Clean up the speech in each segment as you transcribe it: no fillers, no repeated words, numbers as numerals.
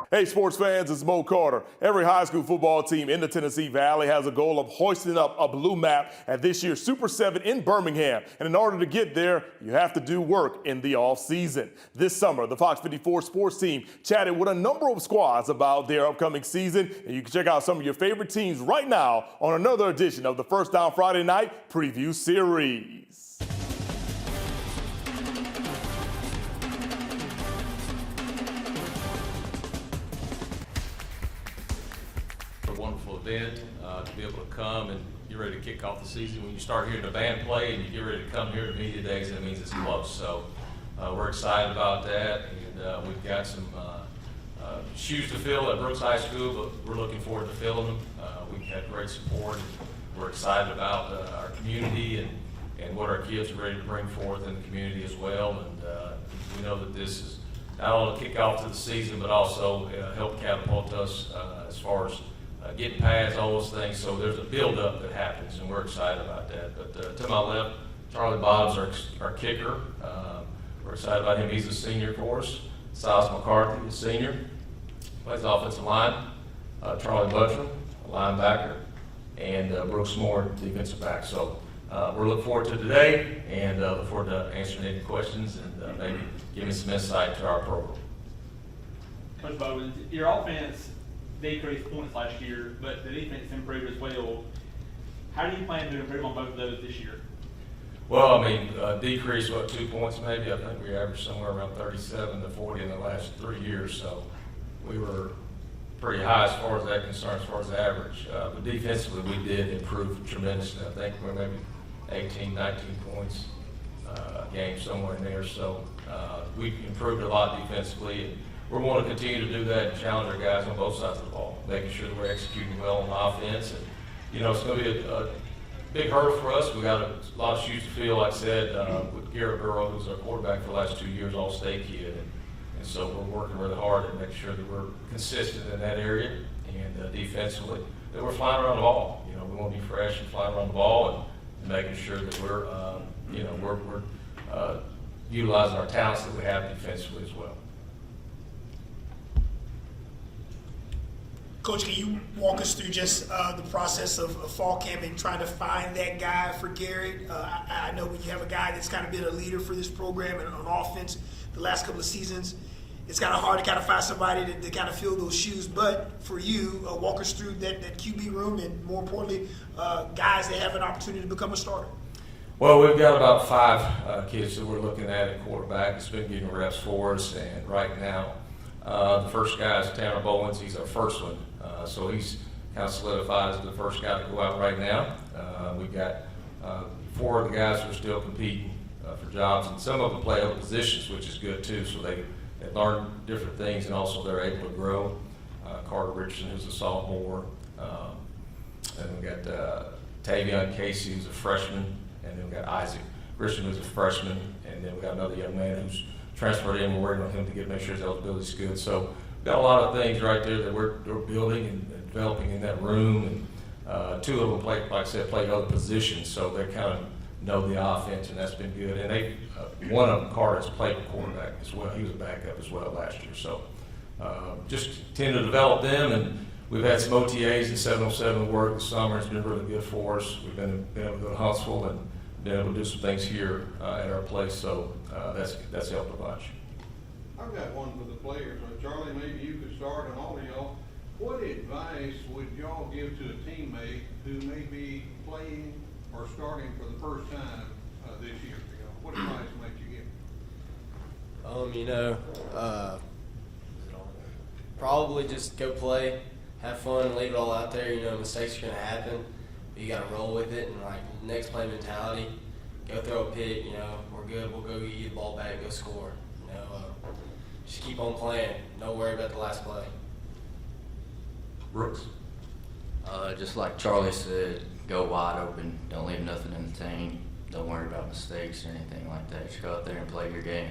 Hey sports fans, it's Mo Carter. Every high school football team in the Tennessee Valley has a goal of hoisting up a blue map at this year's Super 7 in Birmingham. And in order to get there, you have to do work in the off-season. This summer, the FOX54 sports team chatted with a number of squads about their upcoming season. And you can check out some of your favorite teams right now on another edition of the First Down Friday Night Preview Series. Wonderful event to be able to come and get ready to kick off the season. When you start hearing the band play and you get ready to come here to media days, that means it's close. So we're excited about that, and we've got some shoes to fill at Brooks High School, but we're looking forward to filling them. We've had great support, and we're excited about our community and what our kids are ready to bring forth in the community as well. And we know that this is not only a kickoff to the season, but also help catapult us as far as getting pads, all those things. So there's a build-up that happens, and we're excited about that. But to my left, Charlie Bob's our kicker. We're excited about him. He's a senior for us. Silas McCarthy, a senior, plays offensive line. Charlie Buttram, a linebacker, and Brooks Moore, defensive back. So we're looking forward to today, and look forward to answering any questions and maybe giving some insight to our program. Coach Bowden, your offense decreased points last year, but the defense improved as well. How do you plan to improve on both of those this year? Well, I mean, decreased, 2 points maybe? I think we averaged somewhere around 37 to 40 in the last 3 years, so we were pretty high as far as that concerned, as far as average. But defensively, we did improve tremendously. I think we're maybe 18, 19 points a game, somewhere in there. So we improved a lot defensively. And we're going to continue to do that and challenge our guys on both sides of the ball, making sure that we're executing well on offense. And, you know, it's going to be a big hurdle for us. We got a lot of shoes to fill, like I said, with Garrett Burrow, who's our quarterback for the last 2 years, all-state kid. And so we're working really hard to make sure that we're consistent in that area and defensively, that we're flying around the ball. You know, we want to be fresh and flying around the ball and making sure that we're, we're utilizing our talents that we have defensively as well. Coach, can you walk us through just the process of fall camp and trying to find that guy for Garrett? I know when you have a guy that's kind of been a leader for this program and on offense the last couple of seasons, it's kind of hard to kind of find somebody to kind of fill those shoes. But for you, walk us through that QB room and, more importantly, guys that have an opportunity to become a starter. Well, we've got about 5 kids that we're looking at quarterback that's been getting reps for us, and right now the first guy is Tanner Bowens. He's our first one. So he's kind of solidified as the first guy to go out right now. We've got 4 of the guys who are still competing for jobs, and some of them play other positions, which is good too. So they learn different things, and also they're able to grow. Carter Richardson, who's a sophomore, and we've got Tavion Casey, who's a freshman, and then we've got Isaac Richardson, who's a freshman, and then we've got another young man who's transferred in. We're working on him to make sure his eligibility is good. So got a lot of things right there that we're building and developing in that room, and 2 of them play, like I said, play other positions, so they kind of know the offense, and that's been good. And they, one of them, Carter's played quarterback as well. He was a backup as well last year. So just continue to develop them, and we've had some OTAs and 707 work this summer. It's been really good for us. We've been able to go to Huntsville and been able to do some things here at our place, so that's helped a bunch. I've got one for the players. Charlie, maybe you could start, and all of y'all. What advice would y'all give to a teammate who may be playing or starting for the first time this year for y'all? What advice might you give? Probably just go play, have fun, leave it all out there. You know, mistakes are going to happen, but you got to roll with it, and like next play mentality, go throw a pick. You know, we're good. We'll go get you the ball back, go score. You know, just keep on playing. Don't worry about the last play. Brooks? Just like Charlie said, go wide open. Don't leave nothing in the tank. Don't worry about mistakes or anything like that. Just go out there and play your game.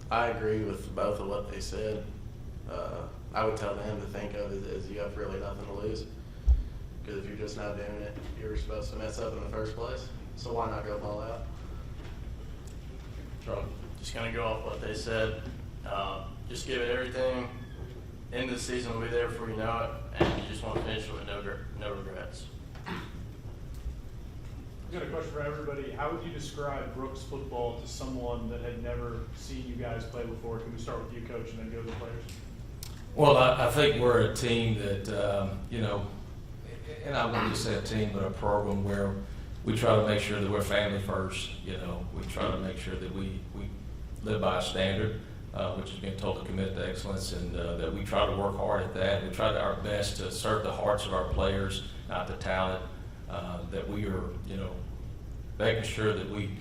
I agree with both of what they said. I would tell them to think of it as you have really nothing to lose. Because if you're just not doing it, you were supposed to mess up in the first place. So why not go ball out? Charlie? Just going to go off what they said. Just give it everything. End of the season will be there before you know it, and you just want to finish it with no regrets. I've got a question for everybody. How would you describe Brooks football to someone that had never seen you guys play before? Can we start with you, Coach, and then go to the players? Well, I think we're a team that, and I wouldn't just say a team, but a program where we try to make sure that we're family first. We try to make sure that we live by a standard, which is being told to commit to excellence, and that we try to work hard at that. We try our best to serve the hearts of our players, not the talent. That we are, making sure that we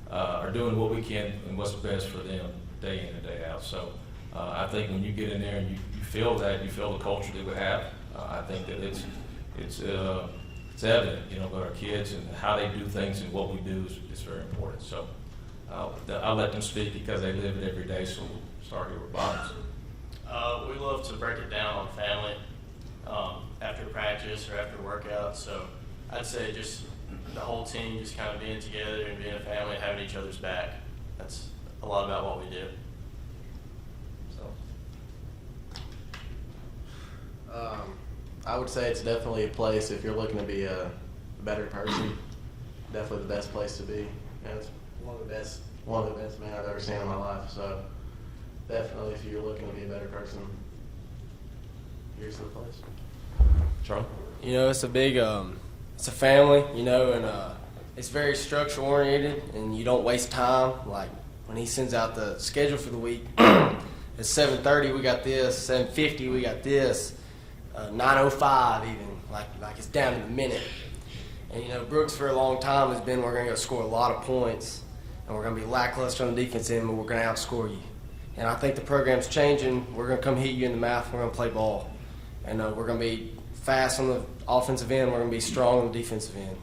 are doing what we can and what's best for them day in and day out. So I think when you get in there and you feel that, you feel the culture that we have, I think that it's evident, with our kids and how they do things and what we do is very important. So I'll let them speak because they live it every day. So we'll start here with Bob. We love to break it down on family after practice or after workout. So I'd say just the whole team just kind of being together and being a family and having each other's back. That's a lot about what we do. I would say it's definitely a place if you're looking to be a better person. Definitely the best place to be. It's one of the best men I've ever seen in my life. So definitely, if you're looking to be a better person, here's the place. Charlie? It's a big, it's a family, and it's very structure oriented, and you don't waste time. Like when he sends out the schedule for the week, at 7:30 we got this, 7:50 we got this, 9:05 even, like it's down to the minute. And Brooks for a long time has been, we're going to go score a lot of points, and we're going to be lackluster on the defense end, but we're going to outscore you. And I think the program's changing. We're going to come hit you in the mouth. We're going to play ball, and we're going to be fast on the offensive end. We're going to be strong on the defensive end.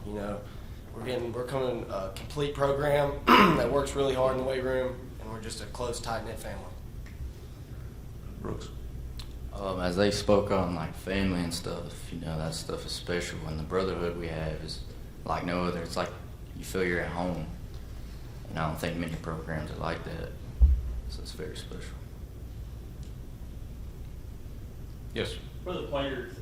We're coming a complete program that works really hard in the weight room, and we're just a close, tight-knit family. Brooks? As they spoke on like family and stuff, that stuff is special, and the brotherhood we have is like no other. It's like you feel you're at home, and I don't think many programs are like that, so it's very special. Yes. For the players,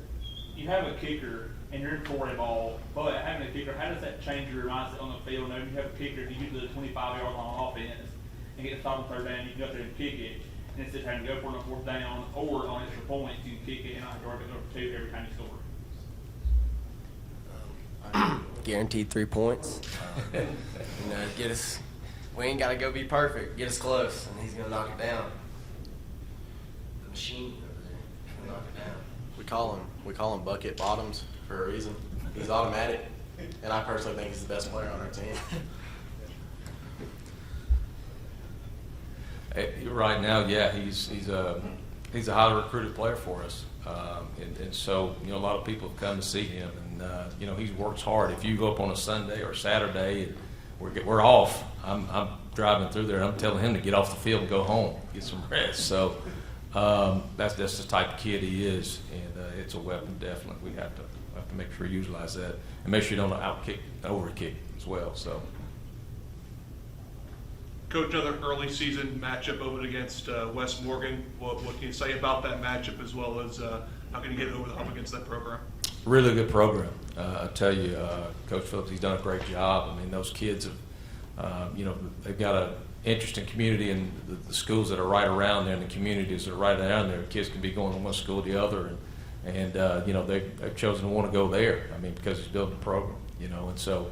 you have a kicker and you're in 4A ball, but having a kicker, how does that change your mindset on the field? Now, if you have a kicker, if you get to the 25-yard line on offense and get a stop on third down, you can go up there and kick it. And instead of having to go for it on fourth down or on extra points, you can kick it and not have to work it over 2 every time you score. Guaranteed 3 points. Get us. We ain't got to go be perfect. Get us close, and he's gonna knock it down. The machine over there, gonna knock it down. We call him bucket bottoms for a reason. He's automatic, and I personally think he's the best player on our team. Right now, yeah, he's a highly recruited player for us, and so a lot of people have come to see him, and he works hard. If you go up on a Sunday or Saturday, and we're off. I'm driving through there, and I'm telling him to get off the field and go home, get some rest. So that's the type of kid he is, and it's a weapon. Definitely, we have to make sure you utilize that, and make sure you don't overkick as well. So. Coach, another early season matchup over against West Morgan. What can you say about that matchup, as well as how can you get over the hump against that program? Really good program. I tell you, Coach Phillips, he's done a great job. I mean, those kids have, they've got an interesting community, and the schools that are right around there and the communities that are right around there, kids can be going from one school to the other, and they've chosen to want to go there. I mean, because he's building a program, and so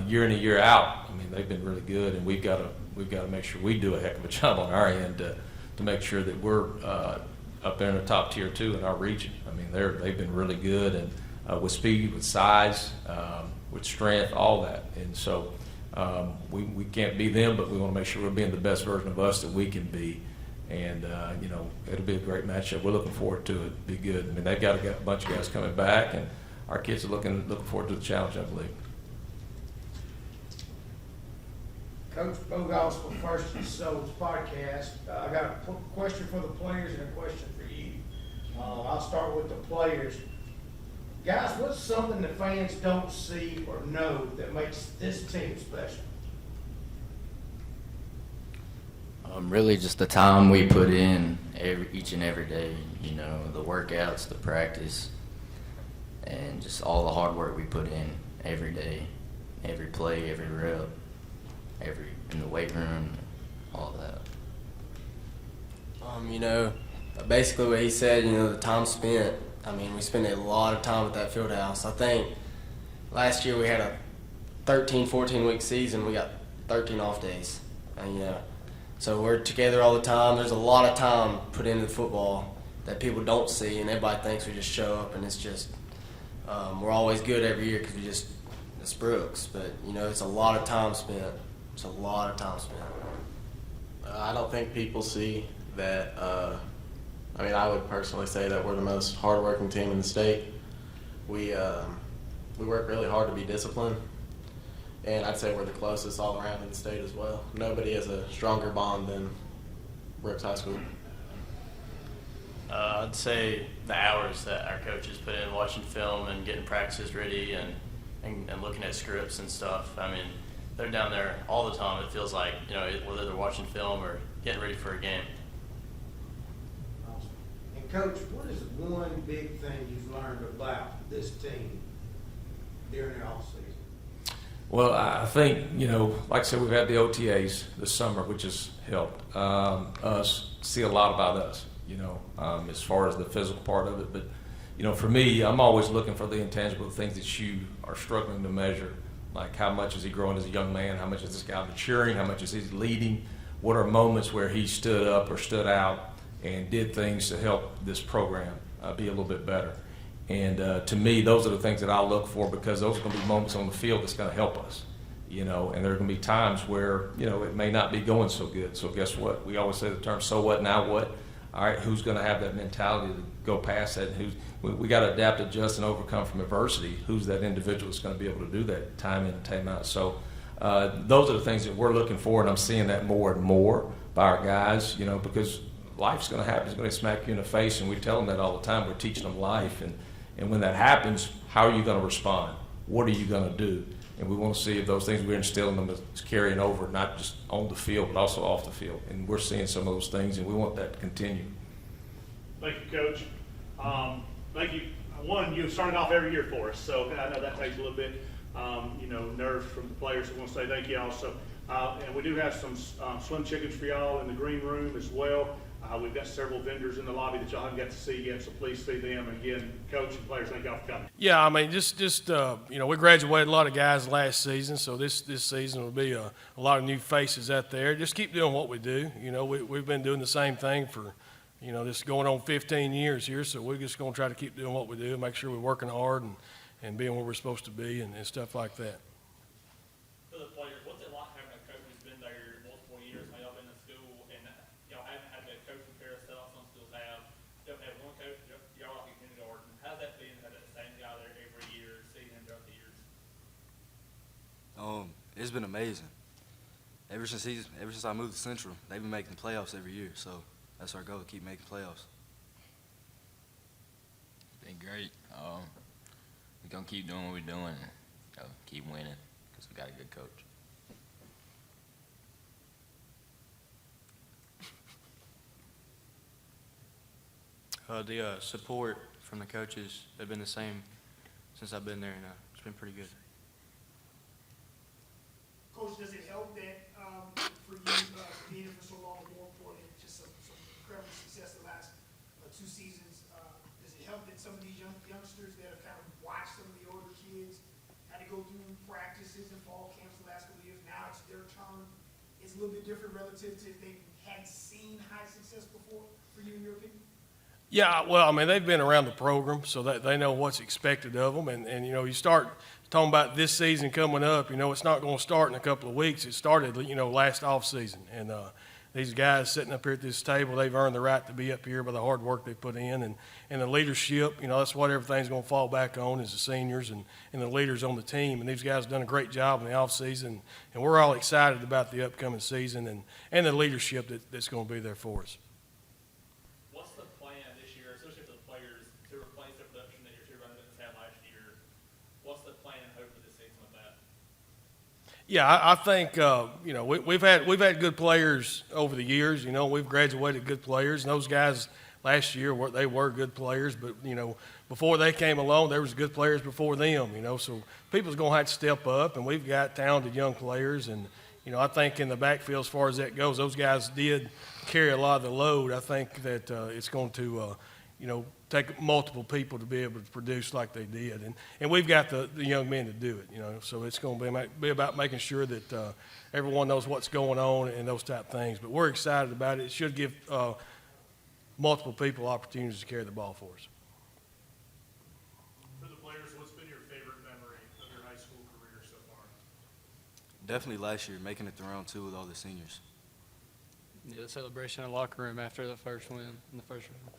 year in and year out, I mean, they've been really good, and we've got to make sure we do a heck of a job on our end to make sure that we're up there in the top tier 2 in our region. I mean, they've been really good, and with speed, with size, with strength, all that. And so we can't be them, but we want to make sure we're being the best version of us that we can be. And it'll be a great matchup. We're looking forward to it. It'll be good. I mean, they've got a bunch of guys coming back, and our kids are looking forward to the challenge, I believe. Coach Bogos for First and Souls podcast. I got a question for the players and a question for you. I'll start with the players. Guys, what's something the fans don't see or know that makes this team special? Really just the time we put in each and every day, you know, the workouts, the practice, and just all the hard work we put in every day, every play, every rep, in the weight room, all that. You know, basically what he said, you know, the time spent, I mean, we spent a lot of time at that field house. I think last year we had a 13, 14-week season. We got 13 off days. And, you know, so we're together all the time. There's a lot of time put into football that people don't see, and everybody thinks we just show up, and it's just, we're always good every year because it's Brooks. But, you know, it's a lot of time spent. It's a lot of time spent. I don't think people see that. I mean, I would personally say that we're the most hardworking team in the state. We work really hard to be disciplined, and I'd say we're the closest all around in the state as well. Nobody has a stronger bond than Brooks High School. I'd say the hours that our coaches put in watching film and getting practices ready and looking at scripts and stuff. I mean, they're down there all the time. It feels like, you know, whether they're watching film or getting ready for a game. Awesome. And Coach, what is one big thing you've learned about this team during the off season? Well, I think, you know, like I said, we've had the OTAs this summer, which has helped us see a lot about us, you know, as far as the physical part of it. But, you know, for me, I'm always looking for the intangible things that you are struggling to measure. Like how much is he growing as a young man? How much is this guy maturing? How much is he leading? What are moments where he stood up or stood out and did things to help this program be a little bit better? And to me, those are the things that I look for, because those are going to be moments on the field that's going to help us, you know. And there are going to be times where, you know, it may not be going so good. So guess what? We always say the term, so what, now what? All right, who's going to have that mentality to go past that? And we got to adapt, adjust, and overcome from adversity. Who's that individual that's going to be able to do that time in and time out? So those are the things that we're looking for, and I'm seeing that more and more by our guys, you know, because life's going to happen. It's going to smack you in the face, and we tell them that all the time. We're teaching them life, and when that happens, how are you going to respond? What are you going to do? And we want to see if those things we're instilling them is carrying over, not just on the field, but also off the field. And we're seeing some of those things, and we want that to continue. Thank you, Coach. Thank you. One, you started off every year for us, so I know that takes a little bit, you know, nerves from the players. So I want to say thank you also. And we do have some slim chickens for y'all in the green room as well. We've got several vendors in the lobby that y'all haven't got to see yet, so please see them. And again, Coach and players, thank y'all for coming. Yeah, I mean, just you know, we graduated a lot of guys last season, so this season will be a lot of new faces out there. Just keep doing what we do. You know, we've been doing the same thing for, you know, this is going on 15 years here, so we're just going to try to keep doing what we do, make sure we're working hard and being where we're supposed to be and stuff like that. For the players, what's it like having a coach who's been there multiple years? Y'all been in school, and y'all haven't had that coaching carousel some schools have. Y'all have one coach, y'all like in kindergarten. How's that been to have that same guy there every year, seeing him throughout the years? It's been amazing. Ever since I moved to Central, they've been making playoffs every year. So that's our goal: keep making playoffs. Been great. We're gonna keep doing what we're doing and keep winning because we got a good coach. The support from the coaches have been the same since I've been there, and it's been pretty good. Coach, does it help that for you being here for so long, more important, just some incredible success the last 2 seasons? Does it help that some of these youngsters that have kind of watched some of the older kids had to go through practices and fall camps the last couple of years? Now it's their turn. It's a little bit different relative to if they hadn't seen high success before, for you, in your opinion? Yeah, well, I mean, they've been around the program, so that they know what's expected of them. And you know, you start talking about this season coming up, you know, it's not going to start in a couple of weeks. It started, you know, last off season. And these guys sitting up here at this table, they've earned the right to be up here by the hard work they put in. And the leadership, you know, that's what everything's going to fall back on is the seniors and the leaders on the team. And these guys have done a great job in the off season. And we're all excited about the upcoming season and the leadership that's going to be there for us. Yeah, I think we've had good players over the years. We've graduated good players, and those guys last year they were good players. But before they came along, there was good players before them. So people's going to have to step up, and we've got talented young players. And I think in the backfield, as far as that goes, those guys did carry a lot of the load. I think that it's going to take multiple people to be able to produce like they did, and we've got the young men to do it. So it's going to be about making sure that everyone knows what's going on and those type of things. But we're excited about it. It should give multiple people opportunities to carry the ball for us. For the players, what's been your favorite memory of your high school career so far? Definitely last year, making it to round 2 with all the seniors. Yeah, the celebration in the locker room after the first win in the first round.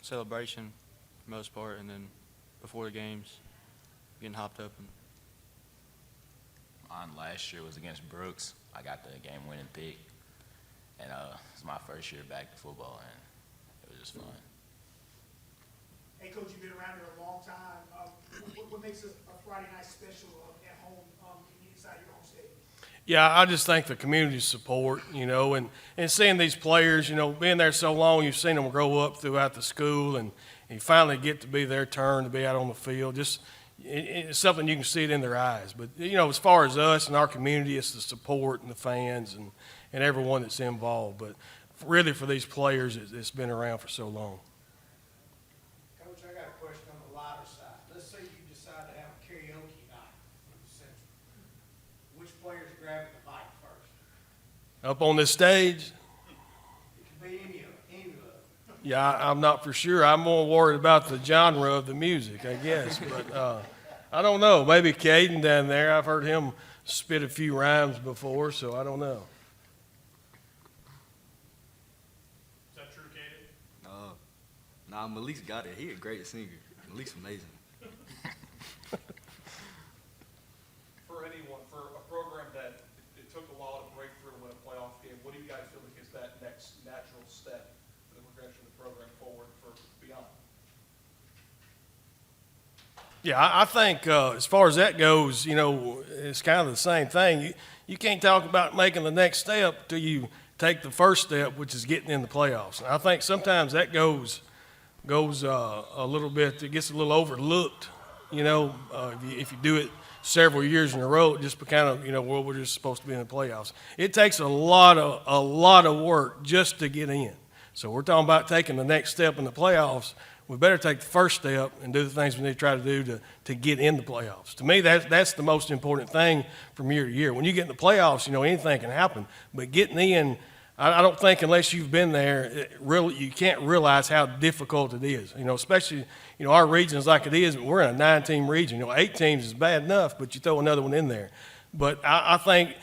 Celebration, for the most part, and then before the games, getting hopped up. Mine last year was against Brooks. I got the game-winning pick, and it's my first year back to football, and it was just fun. Hey, Coach, you've been around here a long time. What makes a Friday night special at home inside your home stadium? Yeah, I just think the community support, and seeing these players, being there so long, you've seen them grow up throughout the school, and you finally get to be their turn to be out on the field. Just it's something you can see it in their eyes. But, as far as us and our community, it's the support and the fans and everyone that's involved. But really for these players, it's been around for so long. Coach, I got a question on the lighter side. Let's say you decide to have a karaoke night for the Central. Which players grabbing the mic first? Up on this stage, It can be any of them. yeah, I'm not for sure. I'm more worried about the genre of the music, I guess. But I don't know. Maybe Caden down there. I've heard him spit a few rhymes before, so I don't know. Is that true, Caden? Nah, Malik's got it. He a great singer. Malik's amazing. For anyone, for a program that it took a while to break through and win a playoff game, what do you guys feel like is that next natural step for the progression of the program forward for beyond? Yeah, I think as far as that goes, it's kind of the same thing. You can't talk about making the next step till you take the first step, which is getting in the playoffs. And I think sometimes that goes a little bit, it gets a little overlooked, if you do it several years in a row, it just kind of, well, we're just supposed to be in the playoffs. It takes a lot of work just to get in. So we're talking about taking the next step in the playoffs. We better take the first step and do the things we need to try to do to get in the playoffs. To me, that's the most important thing from year to year. When you get in the playoffs, anything can happen. But getting in, I don't think unless you've been there, you can't realize how difficult it is. Especially, our region's like it is. We're in a 9-team region. 8 teams is bad enough, but you throw another one in there. But I think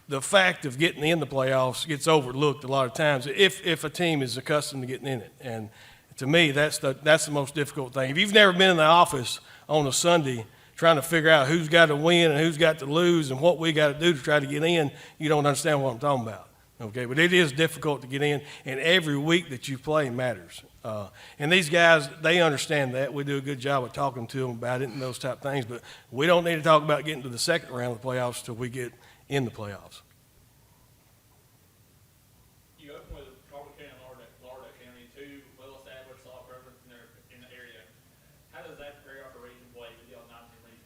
the fact of getting in the playoffs gets overlooked a lot of times if a team is accustomed to getting in it. And to me, that's the most difficult thing. If you've never been in the office on a Sunday trying to figure out who's got to win and who's got to lose and what we got to do to try to get in, you don't understand what I'm talking about. Okay, but it is difficult to get in, and every week that you play matters. And these guys, they understand that. We do a good job of talking to them about it and those type of things, but we don't need to talk about getting to the second round of the playoffs until we get in the playoffs. You open with Caldwell County and Lauderdale County, two well-established law programs in the area. How does that prepare you for region play with y'all 19 region?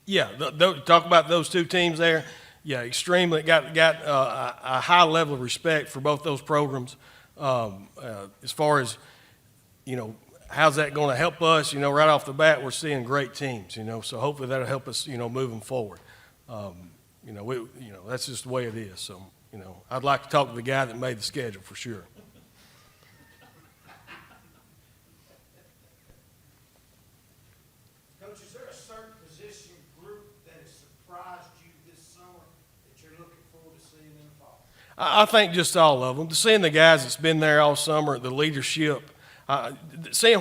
Yeah, talk about those two teams there. Yeah, extremely got a high level of respect for both those programs. As far as how's that going to help us? Right off the bat, we're seeing great teams. So hopefully that'll help us. Moving forward. That's just the way it is. So I'd like to talk to the guy that made the schedule for sure. Coach, is there a certain position group that has surprised you this summer that you're looking forward to seeing in the fall? I think just all of them. Seeing the guys that's been there all summer, the leadership, seeing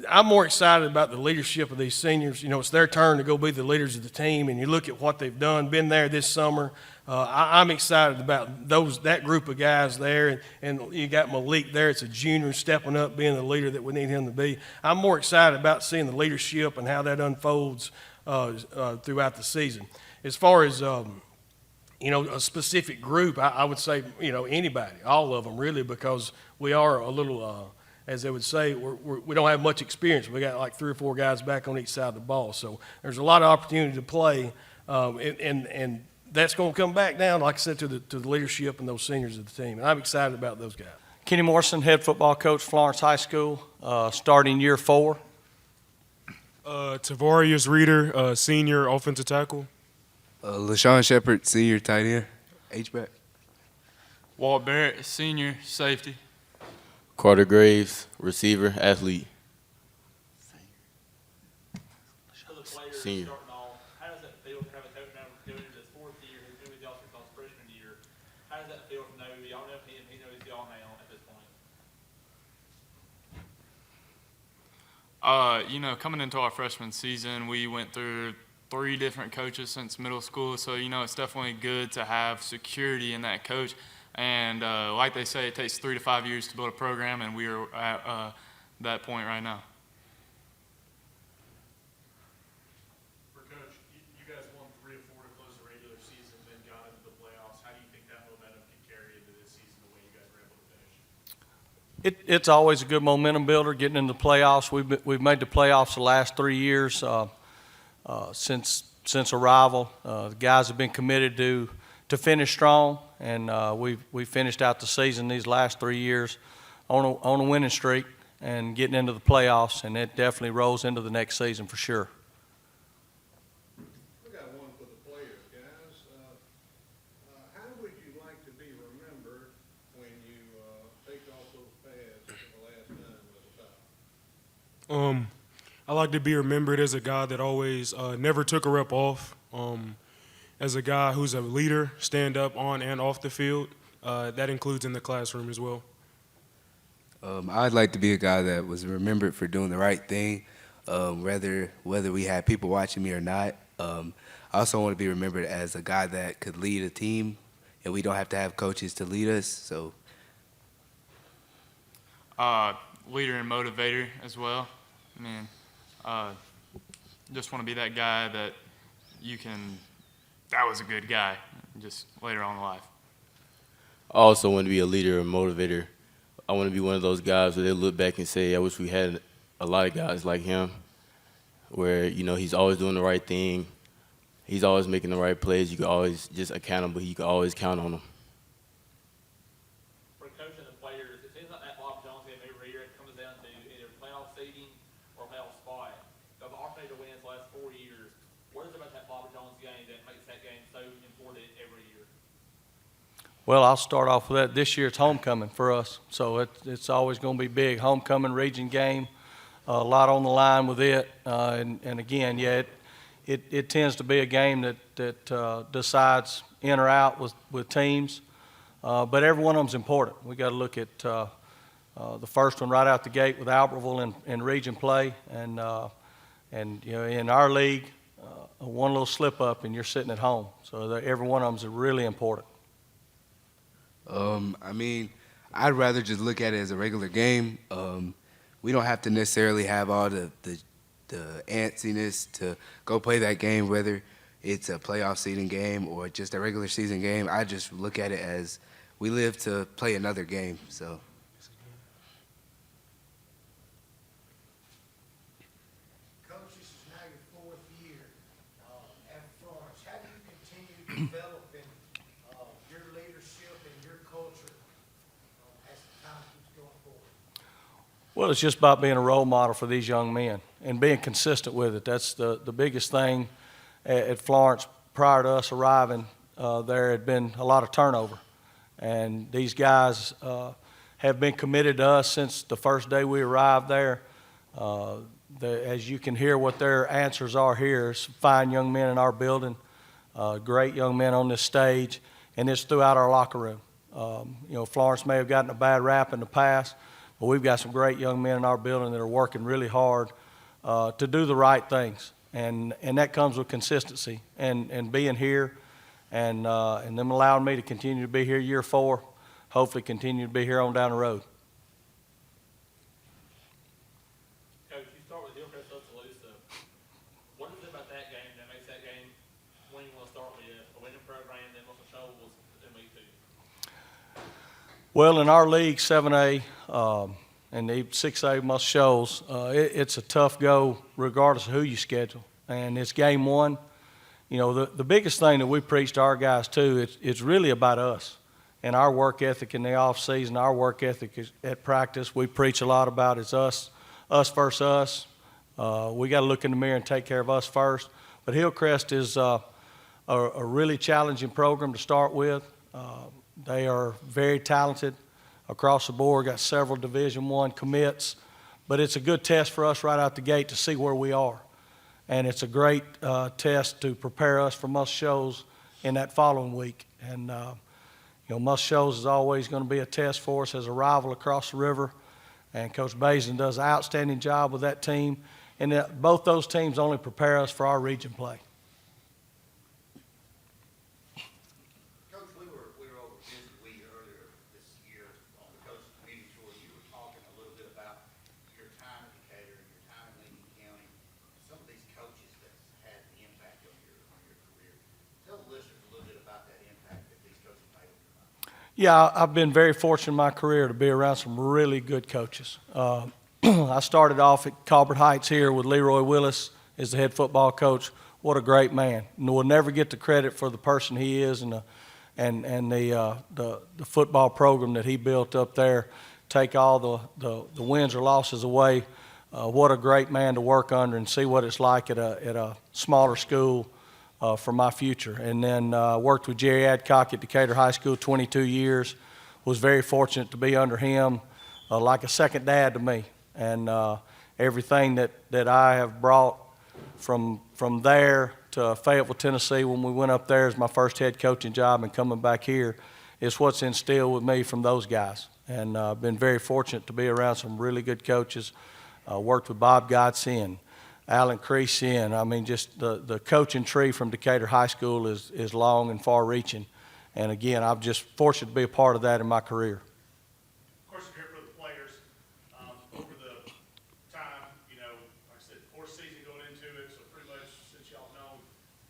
I'm more excited about the leadership of these seniors. It's their turn to go be the leaders of the team, and you look at what they've done, been there this summer. I'm excited about that group of guys there, and you got Malik there. It's a junior stepping up, being the leader that we need him to be. I'm more excited about seeing the leadership and how that unfolds throughout the season. As far as a specific group, I would say, anybody, all of them really, because we are a little, as they would say, we don't have much experience. We got like 3 or 4 guys back on each side of the ball. So there's a lot of opportunity to play, and that's going to come back down, like I said, to the leadership and those seniors of the team. And I'm excited about those guys. Kenny Morrison, head football coach, Florence High School, starting year 4. Tavarius Reeder, senior offensive tackle. LaShawn Shepard, senior tight end, H-back. Walt Barrett, senior safety. Carter Graves, receiver, athlete. For the players Senior. starting off, how does that feel to have a coach now doing it his 4th year, who's been with y'all since y'all's freshman year? How does that feel to know y'all know him, he knows y'all now at this point? Coming into our freshman season, we went through 3 different coaches since middle school, so it's definitely good to have security in that coach. And like they say, it takes 3 to 5 years to build a program, and we are at that point right now. For Coach, you guys won 3 of 4 to close the regular season, then got into the playoffs. How do you think that momentum can carry into this season the way you guys were able to finish? It's always a good momentum builder getting into the playoffs. We've made the playoffs the last 3 years since arrival. The guys have been committed to finish strong, and we finished out the season these last 3 years on a winning streak and getting into the playoffs, and it definitely rolls into the next season for sure. We got one for the players, guys. How would you like to be remembered when you take off those pads for the last time with the top? I like to be remembered as a guy that always never took a rep off. As a guy who's a leader, stand up on and off the field. That includes in the classroom as well. I'd like to be a guy that was remembered for doing the right thing, whether we had people watching me or not. I also want to be remembered as a guy that could lead a team, and we don't have to have coaches to lead us. So, Leader and motivator as well. Just want to be that guy that that was a good guy, just later on in life. I also want to be a leader and motivator. I want to be one of those guys where they look back and say, I wish we had a lot of guys like him, where, he's always doing the right thing. He's always making the right plays. You can always just accountable. You can always count on him. For coaching the players, it seems like that Bob Jones game every year, it comes down to either playoff seeding or playoff spot. The opportunity to win the last 4 years. What is it about that Bob Jones game that makes that game so important every year? Well, I'll start off with that. This year it's homecoming for us, so it's always going to be big. Homecoming region game, a lot on the line with it, and again, it tends to be a game that decides in or out with teams, but every one of them's important. We got to look at the first one right out the gate with Albertville in region play, and in our league, one little slip up and you're sitting at home. So every one of them's really important. I'd rather just look at it as a regular game. We don't have to necessarily have all the antsiness to go play that game, whether it's a playoff seeding game or just a regular season game. I just look at it as we live to play another game. So. Coach, this is now your 4th year at Florence. How do you continue developing your leadership and your culture as time keeps going forward? Well, it's just about being a role model for these young men and being consistent with it. That's the biggest thing at Florence. Prior to us arriving, there had been a lot of turnover. And these guys have been committed to us since the first day we arrived there. As you can hear what their answers are here, some fine young men in our building, great young men on this stage, and it's throughout our locker room. Florence may have gotten a bad rap in the past, but we've got some great young men in our building that are working really hard to do the right things. And that comes with consistency and being here and them allowing me to continue to be here year 4, hopefully continue to be here on down the road. Coach, you start with Hillcrest Tuscaloosa. What is it about that game when you want to start with a winning program, then what's the Shoals MVP? Well, in our league, 7A, and the 6A must Shoals, it's a tough go regardless of who you schedule. And it's game one. You know, the biggest thing that we preach to our guys too, it's really about us and our work ethic in the off season, our work ethic at practice. We preach a lot about it's us versus us. We got to look in the mirror and take care of us first. But Hillcrest is a really challenging program to start with. They are very talented across the board, got several Division I commits, but it's a good test for us right out the gate to see where we are. And it's a great test to prepare us for Must Shoals in that following week. And, you know, Must Shoals is always going to be a test for us as a rival across the river. And Coach Basin does an outstanding job with that team. And both those teams only prepare us for our region play. Coach, we were over visiting Wheat earlier this year on the coach committee tour. You were talking a little bit about your time in Decatur and your time in Lincoln County. Some of these coaches that had an impact on your career. Tell the listeners a little bit about that impact that these coaches made on your life. Yeah, I've been very fortunate in my career to be around some really good coaches. I started off at Colbert Heights here with Leroy Willis as the head football coach. What a great man. And we'll never get the credit for the person he is and the football program that he built up there. Take all the wins or losses away. What a great man to work under and see what it's like at a smaller school for my future. And then worked with Jerry Adcock at Decatur High School 22 years. Was very fortunate to be under him, like a second dad to me. And everything that I have brought from there to Fayetteville, Tennessee, when we went up there as my first head coaching job and coming back here, is what's instilled with me from those guys. And I've been very fortunate to be around some really good coaches. Worked with Bob Godsey and Alan Creasy, and I mean, just the coaching tree from Decatur High School is long and far-reaching. And again, I'm just fortunate to be a part of that in my career. Question here for the players. Over the time, you know, like I said, fourth season going into it, so pretty much since y'all know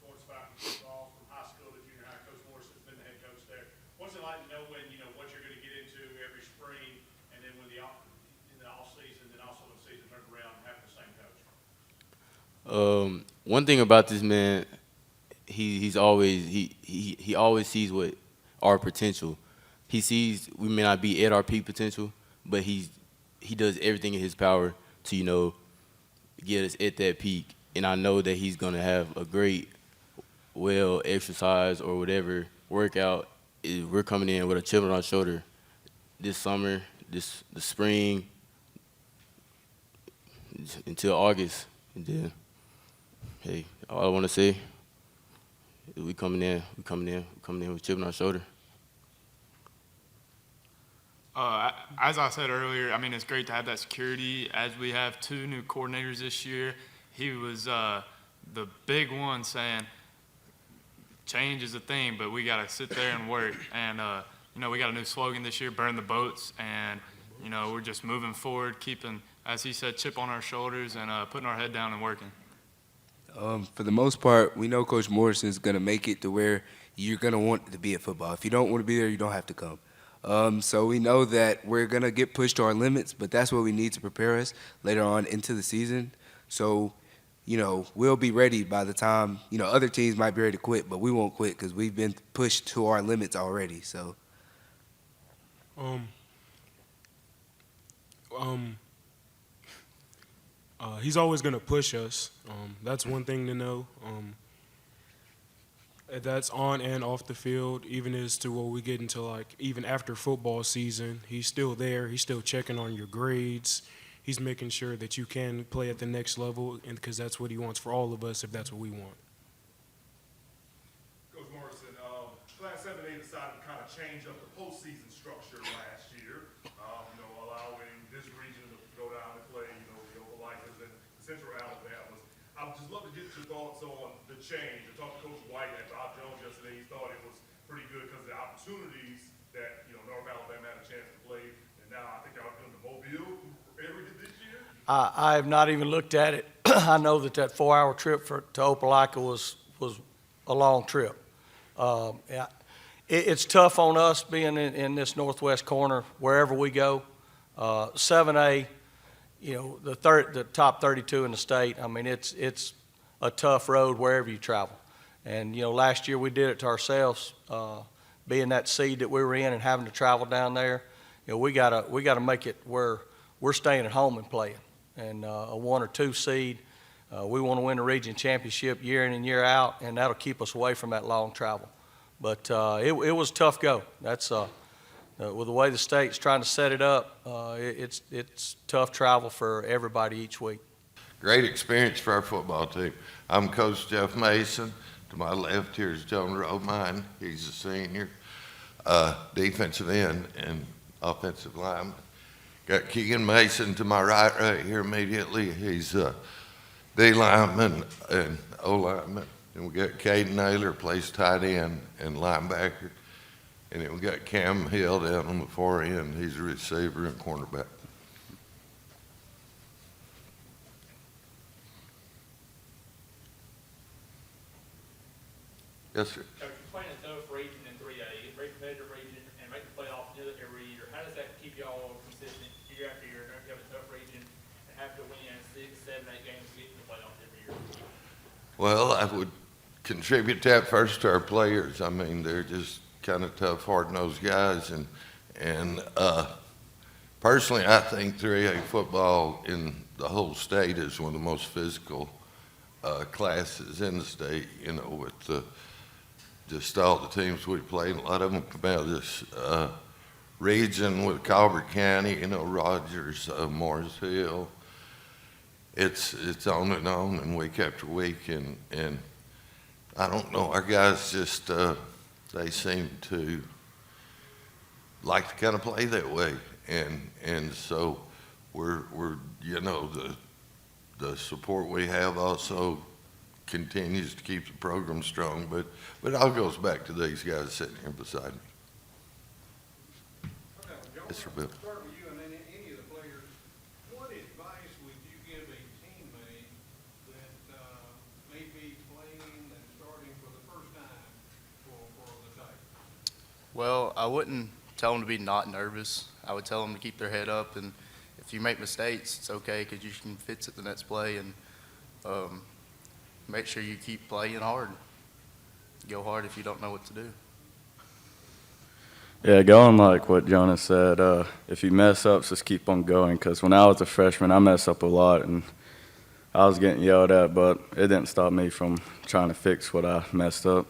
Florence Falcons football from high school to junior high, Coach Morris has been the head coach there. What's it like to know when, you know, what you're going to get into every spring, and then when in the off season, and also when the season turns around and having the same coach? One thing about this man, he always sees what our potential. He sees we may not be at our peak potential, but he does everything in his power to, you know, get us at that peak. And I know that he's gonna have a great, well, exercise or whatever workout. We're coming in with a chip on our shoulder this summer, the spring, until August, and then, hey, all I want to say is we coming in with a chip on our shoulder. As I said earlier, I mean, it's great to have that security. As we have 2 new coordinators this year, he was the big one saying, change is a thing, but we got to sit there and work. And, you know, we got a new slogan this year, burn the boats. And, you know, we're just moving forward, keeping, as he said, chip on our shoulders and putting our head down and working. For the most part, we know Coach Morrison's going to make it to where you're going to want to be at football. If you don't want to be there, you don't have to come. So we know that we're going to get pushed to our limits, but that's what we need to prepare us later on into the season. So, you know, we'll be ready by the time, you know, other teams might be ready to quit, but we won't quit because we've been pushed to our limits already. So. He's always going to push us. That's one thing to know. That's on and off the field, even as to what we get into, like, even after football season. He's still there. He's still checking on your grades. He's making sure that you can play at the next level, and because that's what he wants for all of us, if that's what we want. Coach Morrison, Class 7A decided to kind of change up the postseason structure last year, you know, allowing this region to go down and play, you know, the Opelika and Central Alabamas. I'd just love to get your thoughts on the change. I talked to Coach White and Bob Jones yesterday. He thought it was pretty good because of the opportunities that, you know, North Alabama had a chance to play. And now I think y'all doing the Mobile area this year. I have not even looked at it. I know that 4-hour trip to Opelika was a long trip. Yeah, it's tough on us being in this northwest corner wherever we go. 7A, you know, the top 32 in the state. I mean, it's a tough road wherever you travel. And you know, last year we did it to ourselves, being that seed that we were in and having to travel down there. You know, we gotta make it where we're staying at home and playing. And a 1 or 2 seed, we want to win the region championship year in and year out, and that'll keep us away from that long travel. But it was a tough go. That's with the way the state's trying to set it up, it's tough travel for everybody each week. Great experience for our football team. I'm Coach Jeff Mason. To my left here is John Romine. He's a senior, defensive end and offensive lineman. Got Keegan Mason to my right here immediately. He's a D lineman and O lineman. And we got Caden Naylor, plays tight end and linebacker. And then we got Cam Hill down on the far end. He's a receiver and cornerback. Yes, sir. Coach, you're playing a tough region in 3A, very competitive region, and make the playoffs every year. How does that keep y'all consistent year after year? You have a tough region and have to win 6, 7, 8 games to get to the playoffs every year. Well, I would contribute that first to our players. I mean, they're just kind of tough, hard-nosed guys. And personally, I think 3A football in the whole state is one of the most physical classes in the state, you know, with just all the teams we played. A lot of them come out of this region with Colbert County, you know, Rogers, Morris Hill. It's on and week after week, and I don't know, our guys just, they seem to like to kind of play that way, and so we're you know, the support we have also continues to keep the program strong, but it all goes back to these guys sitting here beside me. Yes, sir, Bill. Start with you and then any of the players. What advice would you give a teammate that may be playing and starting for the first time for the Tigers? Well, I wouldn't tell them to be not nervous. I would tell them to keep their head up, and if you make mistakes, it's okay because you can fix it the next play, and make sure you keep playing hard. Go hard if you don't know what to do. Yeah, going like what Jonas said, if you mess up, just keep on going, because when I was a freshman, I messed up a lot, and I was getting yelled at, but it didn't stop me from trying to fix what I messed up.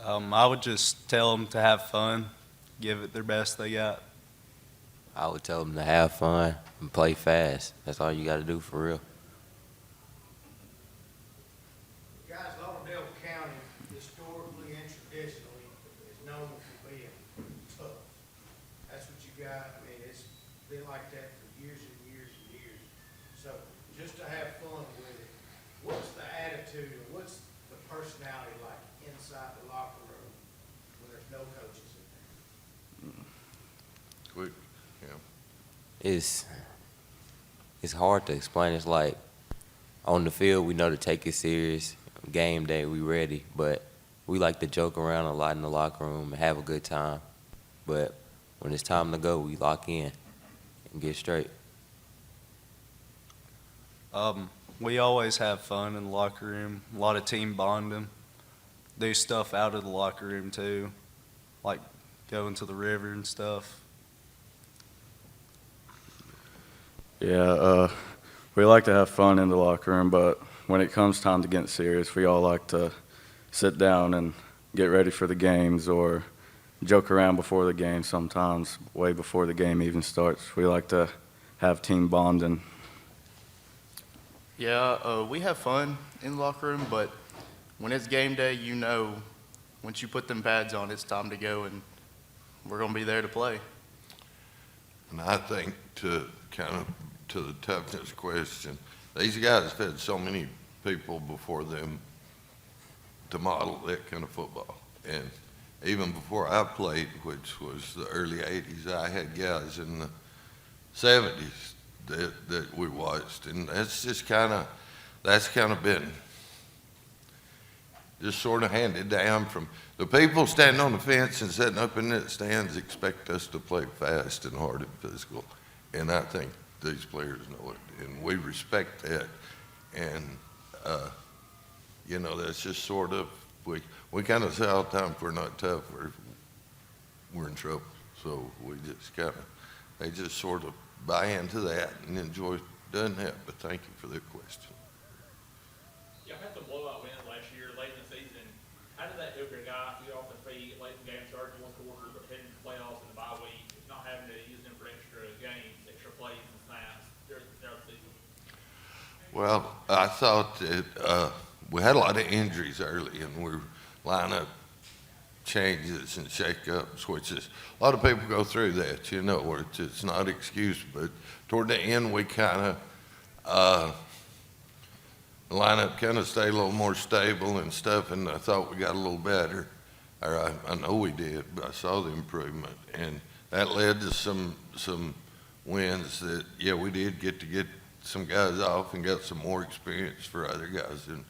I would just tell them to have fun, give it their best they got. I would tell them to have fun and play fast. That's all you got to do for real. Guys, Lauderdale County, historically and traditionally, is known for being tough. That's what you got. I mean, it's been like that for years and years and years. So just to have fun with it, what's the attitude and what's the personality like inside the locker room when there's no coaches in there? Quick, yeah. It's hard to explain. It's like on the field, we know to take it serious. Game day, we ready, but we like to joke around a lot in the locker room and have a good time. But when it's time to go, we lock in and get straight. We always have fun in the locker room, a lot of team bonding, do stuff out of the locker room too, like going to the river and stuff. Yeah, we like to have fun in the locker room, but when it comes time to get serious, we all like to sit down and get ready for the games or joke around before the game sometimes, way before the game even starts. We like to have team bonding. Yeah, we have fun in the locker room, but when it's game day, you know, once you put them pads on, it's time to go, and we're going to be there to play. And I think to the toughness question, these guys have had so many people before them to model that kind of football. And even before I played, which was the early 80s, I had guys in the 70s that we watched. And that's just kind of been, just sort of handed down from the people standing on the fence and sitting up in the stands expect us to play fast and hard and physical. And I think these players know it, and we respect that. And, you know, that's just sort of, we kind of say all the time, if we're not tough, we're in trouble. So we just kind of, they just sort of buy into that and enjoy doing that. But thank you for the question. Y'all had some blowout wins last year, late in the season. How did that help your guys get off their feet late in the game, start in one quarter, but heading to playoffs in the bye week, not having to use them for extra games, extra plays and snaps during the season? Well, I thought that we had a lot of injuries early, and we line up changes and shake-ups, which is, a lot of people go through that, you know, where it's not an excuse, but toward the end, we kind of, the lineup kind of stayed a little more stable and stuff, and I thought we got a little better, or I know we did, but I saw the improvement, and that led to some wins that, yeah, we did get to get some guys off and got some more experience for other guys, and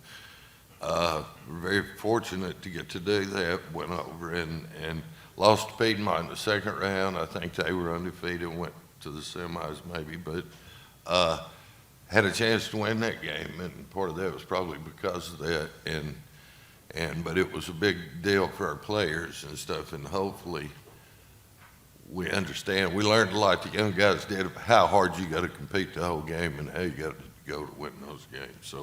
we're very fortunate to get to do that. Went over and lost to Piedmont in the second round. I think they were undefeated, went to the semis maybe, but had a chance to win that game, and part of that was probably because of that. But it was a big deal for our players and stuff, and hopefully we understand. We learned a lot, the young guys did, of how hard you got to compete the whole game and how you got to go to win those games.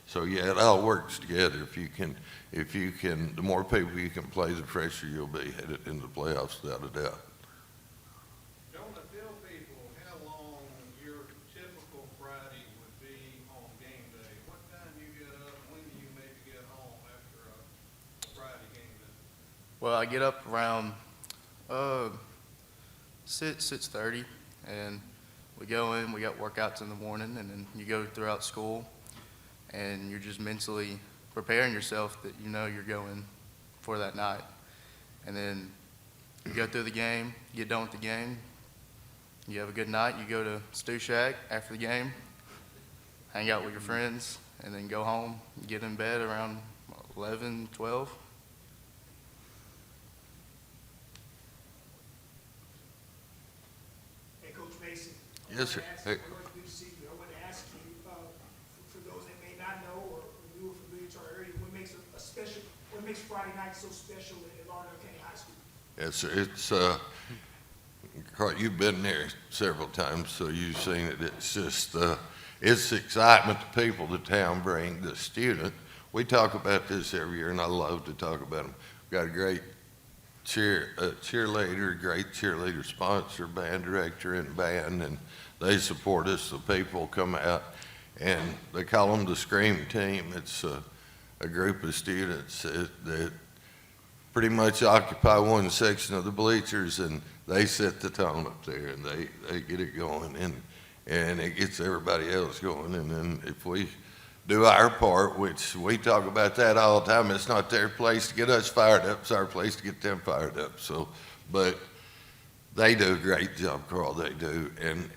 So yeah, it all works together. If you can, the more people you can play, the fresher you'll be headed into the playoffs, without a doubt. Jonah, tell people how long your typical Friday would be on game day. What time you get up? When do you maybe get home after a Friday game day? Well, I get up around 6:30, and we go in. We got workouts in the morning, and then you go throughout school, and you're just mentally preparing yourself that you know you're going for that night. And then you go through the game, get done with the game, you have a good night, you go to Stew Shack after the game, hang out with your friends, and then go home, get in bed around 11, 12. Hey, Coach Mason. Yes, sir. Hey. Good to see you. I want to ask you, for those that may not know or new or familiar to our area, what makes Friday night so special at Lauderdale County High School? Yes, sir. Carl, you've been there several times, so you've seen it. It's just, it's the excitement the people, the town bring, the student. We talk about this every year, and I love to talk about them. We've got a great cheerleader, great cheerleader sponsor, band director, and band, and they support us. The people come out, and they call them the Scream Team. It's a group of students that pretty much occupy one section of the bleachers, and they set the tone up there, and they get it going, and it gets everybody else going. And then if we do our part, which we talk about that all the time, it's not their place to get us fired up, it's our place to get them fired up. So, but they do a great job, Carl, they do. And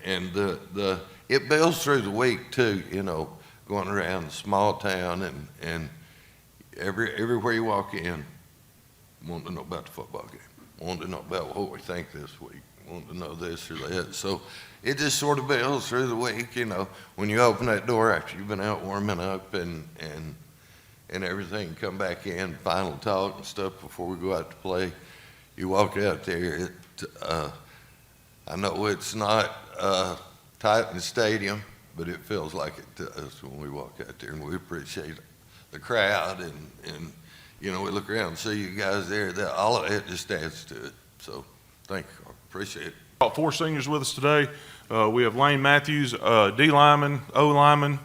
it builds through the week too, you know, going around the small town and everywhere you walk in, wanting to know about the football game, wanting to know about what we think this week, wanting to know this or that. So it just sort of builds through the week, you know. When you open that door after you've been out warming up and everything, come back in, final talk and stuff before we go out to play, you walk out there. I know it's not tight in the stadium, but it feels like it to us when we walk out there, and we appreciate the crowd and you know, we look around and see you guys there. All of that just adds to it. So thank you, Carl. Appreciate it. Got 4 seniors with us today. We have Lane Matthews, D lineman, O lineman.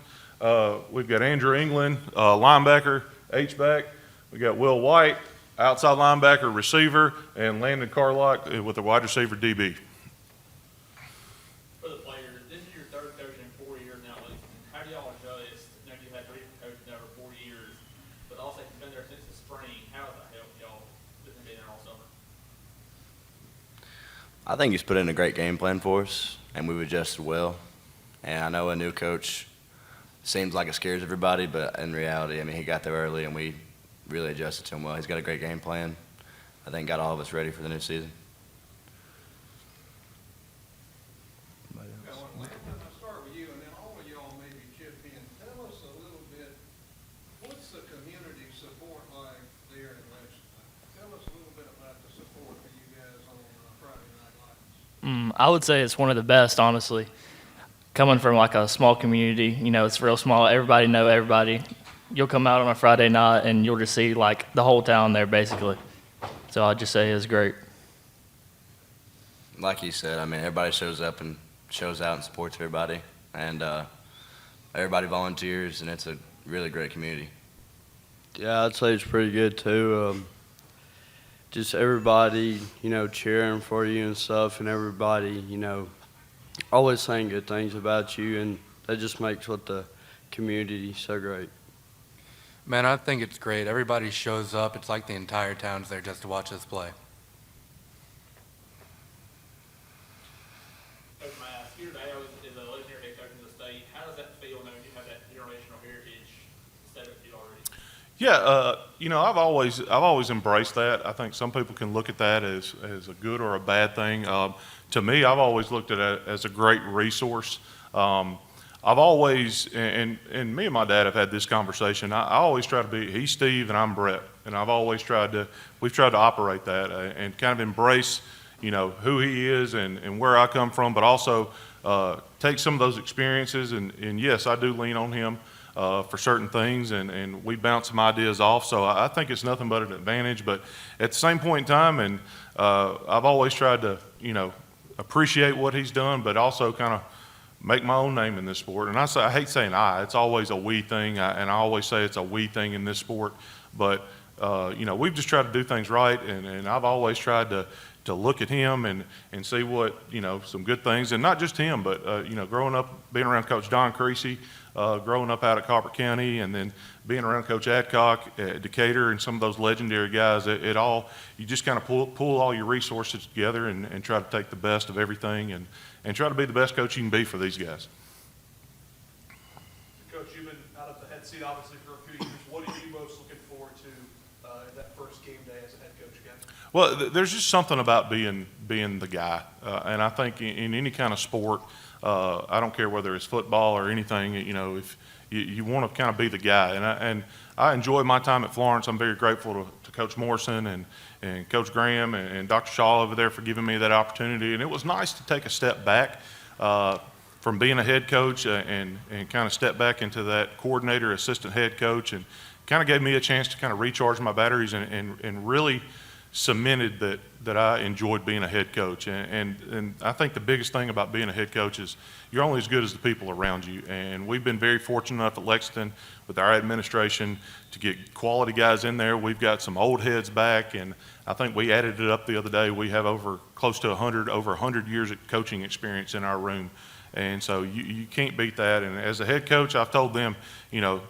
We've got Andrew England, linebacker, H-back. We got Will White, outside linebacker, receiver, and Landon Carlock with the wide receiver, DB. For the players, this is your third coach in 4 years now. How do y'all adjust? You know, you've had 3 coaches now for 4 years, but also you've been there since the spring. How has that helped y'all with them being there all summer? I think he's put in a great game plan for us, and we've adjusted well. And I know a new coach seems like it scares everybody, but in reality, I mean, he got there early, and we really adjusted to him well. He's got a great game plan. I think got all of us ready for the new season. I'll start with you, and then all of y'all maybe chip in. Tell us a little bit, what's the community support like there in Lexington? Tell us a little bit about the support for you guys on Friday Night Lights. I would say it's one of the best, honestly. Coming from like a small community, you know, it's real small. Everybody know everybody. You'll come out on a Friday night and you'll just see like the whole town there, basically. So I'd just say it's great. Like you said, I mean, everybody shows up and shows out and supports everybody, and everybody volunteers, and it's a really great community. Yeah, I'd say it's pretty good too. Just everybody, you know, cheering for you and stuff, and everybody, you know, always saying good things about you, and that just makes what the community so great. Man, I think it's great. Everybody shows up. It's like the entire town's there just to watch us play. Coach Mass, your dad is a legendary head coach in the state. How does that feel knowing you have that generational heritage set up for you already? Yeah, you know, I've always embraced that. I think some people can look at that as a good or a bad thing. To me, I've always looked at it as a great resource. I've always, and me and my dad have had this conversation. I always try to be, he's Steve and I'm Brett, and we've tried to operate that and kind of embrace, you know, who he is and where I come from, but also take some of those experiences, and yes, I do lean on him for certain things, and we bounce some ideas off, so I think it's nothing but an advantage, but at the same point in time, and I've always tried to, you know, appreciate what he's done, but also kind of make my own name in this sport. And I hate saying it's always a we thing, and I always say it's a we thing in this sport, but you know, we've just tried to do things right, and I've always tried to look at him and see what, you know, some good things, and not just him, but you know, growing up, being around Coach Don Creasy, growing up out at Copper County, and then being around Coach Adcock at Decatur and some of those legendary guys, it all, you just kind of pull all your resources together and try to take the best of everything and try to be the best coach you can be for these guys. Coach, you've been out of the head seat obviously for a few years. What are you most looking forward to in that first game day as a head coach again? Well, there's just something about being the guy, and I think in any kind of sport, I don't care whether it's football or anything. You know, if you want to kind of be the guy, and I enjoy my time at Florence. I'm very grateful to Coach Morrison and Coach Graham and Dr. Shaw over there for giving me that opportunity. And it was nice to take a step back from being a head coach and kind of step back into that coordinator, assistant head coach, and kind of gave me a chance to kind of recharge my batteries and really cemented that I enjoyed being a head coach. And I think the biggest thing about being a head coach is you're only as good as the people around you. And we've been very fortunate enough at Lexington with our administration to get quality guys in there. We've got some old heads back, and I think we added it up the other day. We have close to 100 years of coaching experience in our room. And so you can't beat that. And as a head coach, I've told them, you know,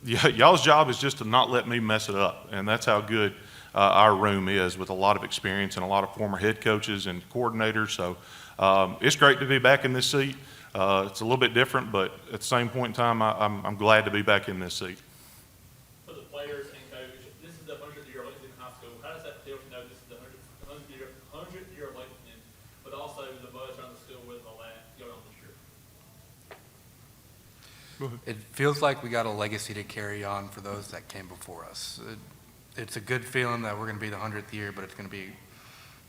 y'all's job is just to not let me mess it up. And that's how good our room is, with a lot of experience and a lot of former head coaches and coordinators. So it's great to be back in this seat. It's a little bit different, but at the same point in time, I'm glad to be back in this seat. For the players and coach, this is the 100th year of Lexington High School. How does that feel to know this is the 100th year of Lexington, but also the buzz around the school with all that going on this year? It feels like we got a legacy to carry on for those that came before us. It's a good feeling that we're going to be the 100th year, but it's going to be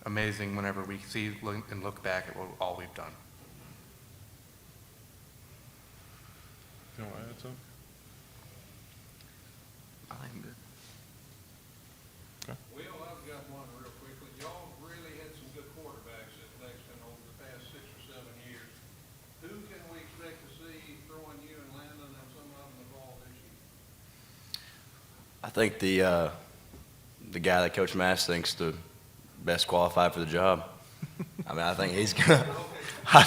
amazing whenever we see and look back at all we've done. You want to add something? I think good. Okay. Well, I've got one real quickly. Y'all really had some good quarterbacks at Lexington over the past 6 or 7 years. Who can we expect to see throwing you and Landon and some of them the ball this year? I think the guy that Coach Mass thinks the best qualified for the job. I mean, I think he's gonna.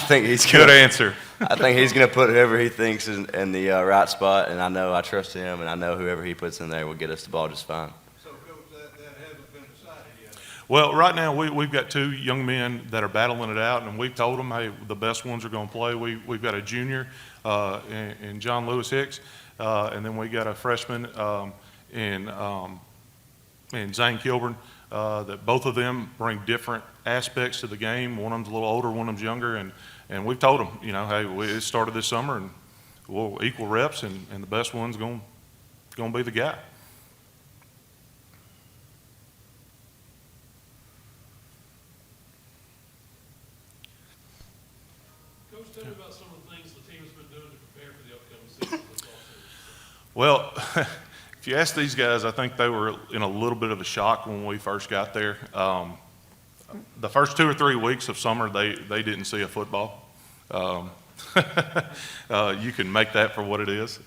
Good answer. I think he's gonna put whoever he thinks in the right spot, and I trust him, and I know whoever he puts in there will get us the ball just fine. So, Coach, that hasn't been decided yet. Well, right now we've got 2 young men that are battling it out, and we've told them, hey, the best ones are going to play. We've got a junior in John Lewis Hicks, and then we got a freshman in and Zane Kilburn, that both of them bring different aspects to the game. One of them's a little older, one of them's younger, and we've told them, you know, hey, it started this summer, and we'll equal reps, and the best one's going to be the guy. Coach, tell me about some of the things the team has been doing to prepare for the upcoming season. Well, if you ask these guys, I think they were in a little bit of a shock when we first got there. The first 2 or 3 weeks of summer, they didn't see a football. You can make that for what it is.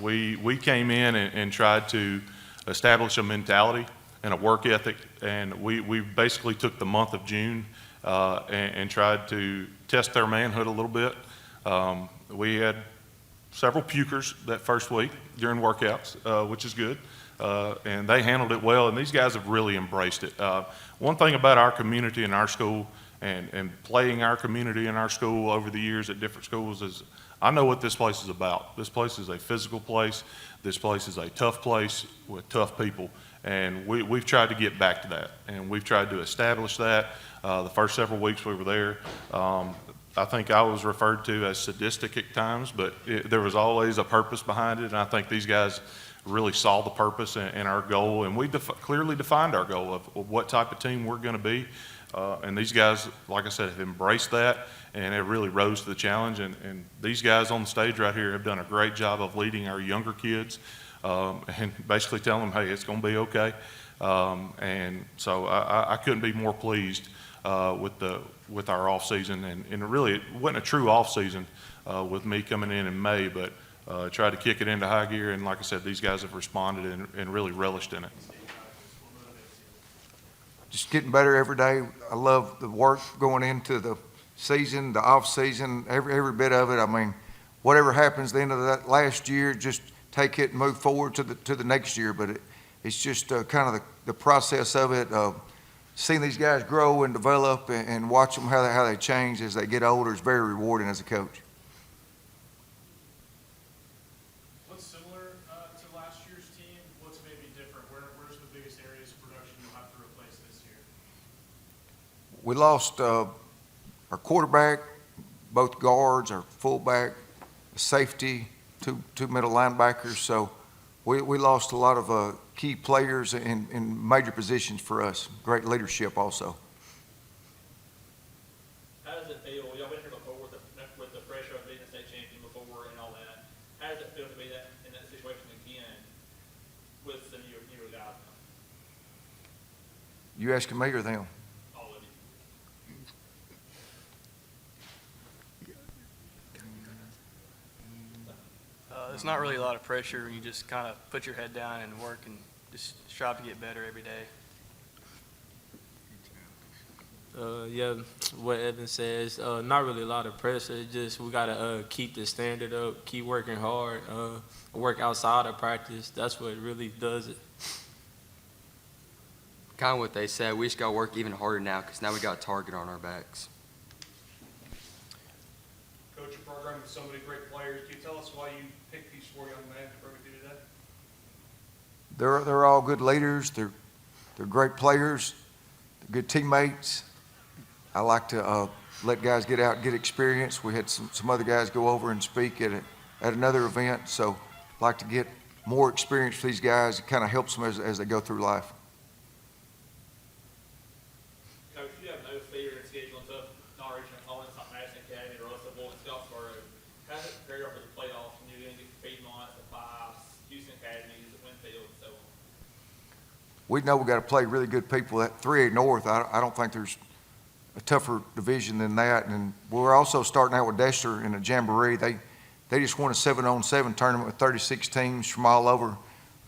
We came in and tried to establish a mentality and a work ethic, and we basically took the month of June and tried to test their manhood a little bit. We had several pukers that first week during workouts, which is good, and they handled it well, and these guys have really embraced it. One thing about our community and our school, and playing our community and our school over the years at different schools, is I know what this place is about. This place is a physical place. This place is a tough place with tough people, and we've tried to get back to that, and we've tried to establish that. The first several weeks we were there, I think I was referred to as sadistic at times, but there was always a purpose behind it, and I think these guys really saw the purpose and our goal, and we clearly defined our goal of what type of team we're going to be. And these guys, like I said, have embraced that, and it really rose to the challenge. And these guys on the stage right here have done a great job of leading our younger kids and basically telling them, hey, it's going to be okay. And so I couldn't be more pleased with our off season, and really it wasn't a true off season with me coming in May, but tried to kick it into high gear, and like I said, these guys have responded and really relished in it. Just getting better every day. I love the work going into the season, the off season, every bit of it. I mean, whatever happens at the end of that last year, just take it and move forward to the next year. But it's just kind of the process of it. Seeing these guys grow and develop and watch them how they change as they get older is very rewarding as a coach. What's similar to last year's team? What's maybe different? Where's the biggest areas of production you'll have to replace this year? We lost our quarterback, both guards, our fullback, safety, two middle linebackers. So we lost a lot of key players in major positions for us. Great leadership also. How does it feel? Y'all been here before with the pressure of being a state champion before and all that. How does it feel to be in that situation again with some newer guys now? You asking me or them? All of you. It's not really a lot of pressure. You just kind of put your head down and work and just strive to get better every day. Yeah, what Evan says, not really a lot of pressure. It's just we got to keep the standard up, keep working hard, work outside of practice. That's what really does it. Kind of what they said. We just got to work even harder now because now we got a target on our backs. Coach, your program with so many great players. Can you tell us why you picked these 4 young men to bring with you today? They're all good leaders. They're great players. They're good teammates. I like to let guys get out and get experience. We had some other guys go over and speak at another event, so I like to get more experience for these guys. It kind of helps them as they go through life. Coach, you have no fear in scheduling tough non-regional opponents like Madison Academy, Russellville, and Scottsboro. How does it prepare for the playoffs when you're going to get Piedmont, the Fives, Houston Academies, at Winfield, and so on? We know we got to play really good people. That 3A North, I don't think there's a tougher division than that. And we're also starting out with Dexter in a jamboree. They just won a 7-on-7 tournament with 36 teams from all over.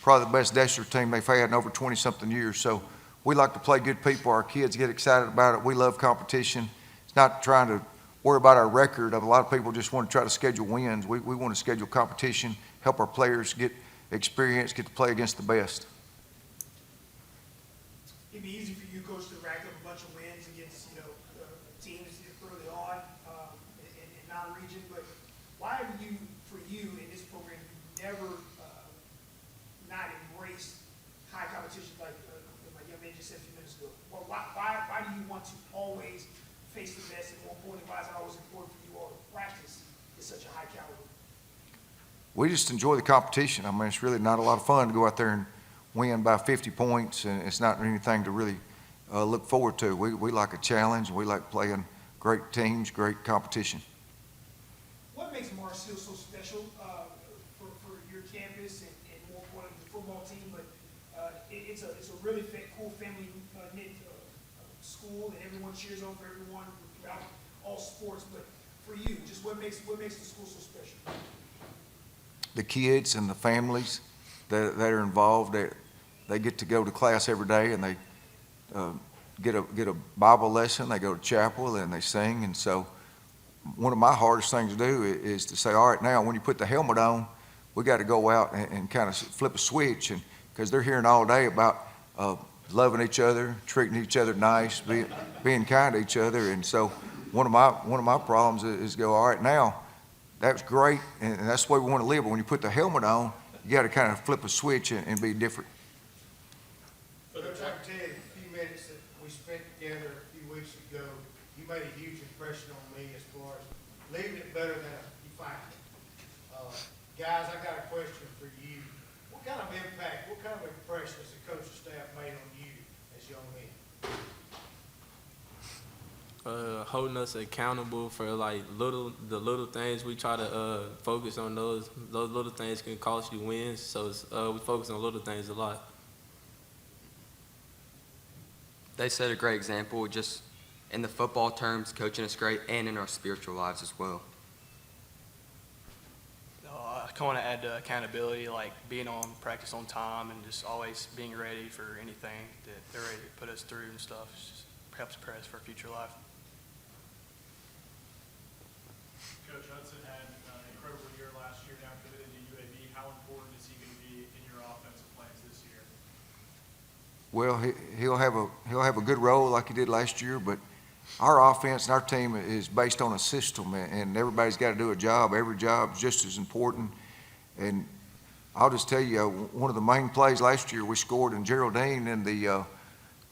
Probably the best Dexter team they've had in over 20-something years. So we like to play good people. Our kids get excited about it. We love competition. It's not trying to worry about our record. A lot of people just want to try to schedule wins. We want to schedule competition, help our players get experience, get to play against the best. It'd be easy for you, Coach, to rack up a bunch of wins against, teams early on in non-region, but why have you, for you in this program, you never not embraced high competition like man just said a few minutes ago. Well, why do you want to always face the best, and more importantly, why is it always important for you all to practice at such a high caliber? We just enjoy the competition. I mean, it's really not a lot of fun to go out there and win by 50 points, and it's not anything to really look forward to. We like a challenge. We like playing great teams, great competition. What makes Mars Hill so special for your campus and more importantly the football team? But it's a really cool family knit school, and everyone cheers on for everyone throughout all sports. But for you, just what makes the school so special? The kids and the families that are involved, they get to go to class every day, and they get a Bible lesson. They go to chapel and they sing. And so one of my hardest things to do is to say, all right, now when you put the helmet on, we got to go out and kind of flip a switch, and because they're hearing all day about loving each other, treating each other nice, being kind to each other. And so one of my problems is go, all right, now that's great, and that's the way we want to live. But when you put the helmet on, you got to kind of flip a switch and be different. Coach, I can tell you, the few minutes that we spent together a few weeks ago, you made a huge impression on me as far as leaving it better than you find it. Guys, I got a question for you. What kind of impact, what kind of impression has the coaching staff made on you as young men? Holding us accountable for like the little things. We try to focus on those little things can cost you wins. So we focus on little things a lot. They set a great example, just in the football terms, coaching us great, and in our spiritual lives as well. I kind of want to add accountability, like being on practice on time and just always being ready for anything that they're ready to put us through and stuff. It just helps prepare us for future life. Coach Hudson had an incredible year last year, now committed to UAB. How important is he going to be in your offensive plans this year? Well, he'll have a good role like he did last year, but our offense and our team is based on a system, and everybody's got to do a job. Every job is just as important. And I'll just tell you, one of the main plays last year, we scored in Geraldine in the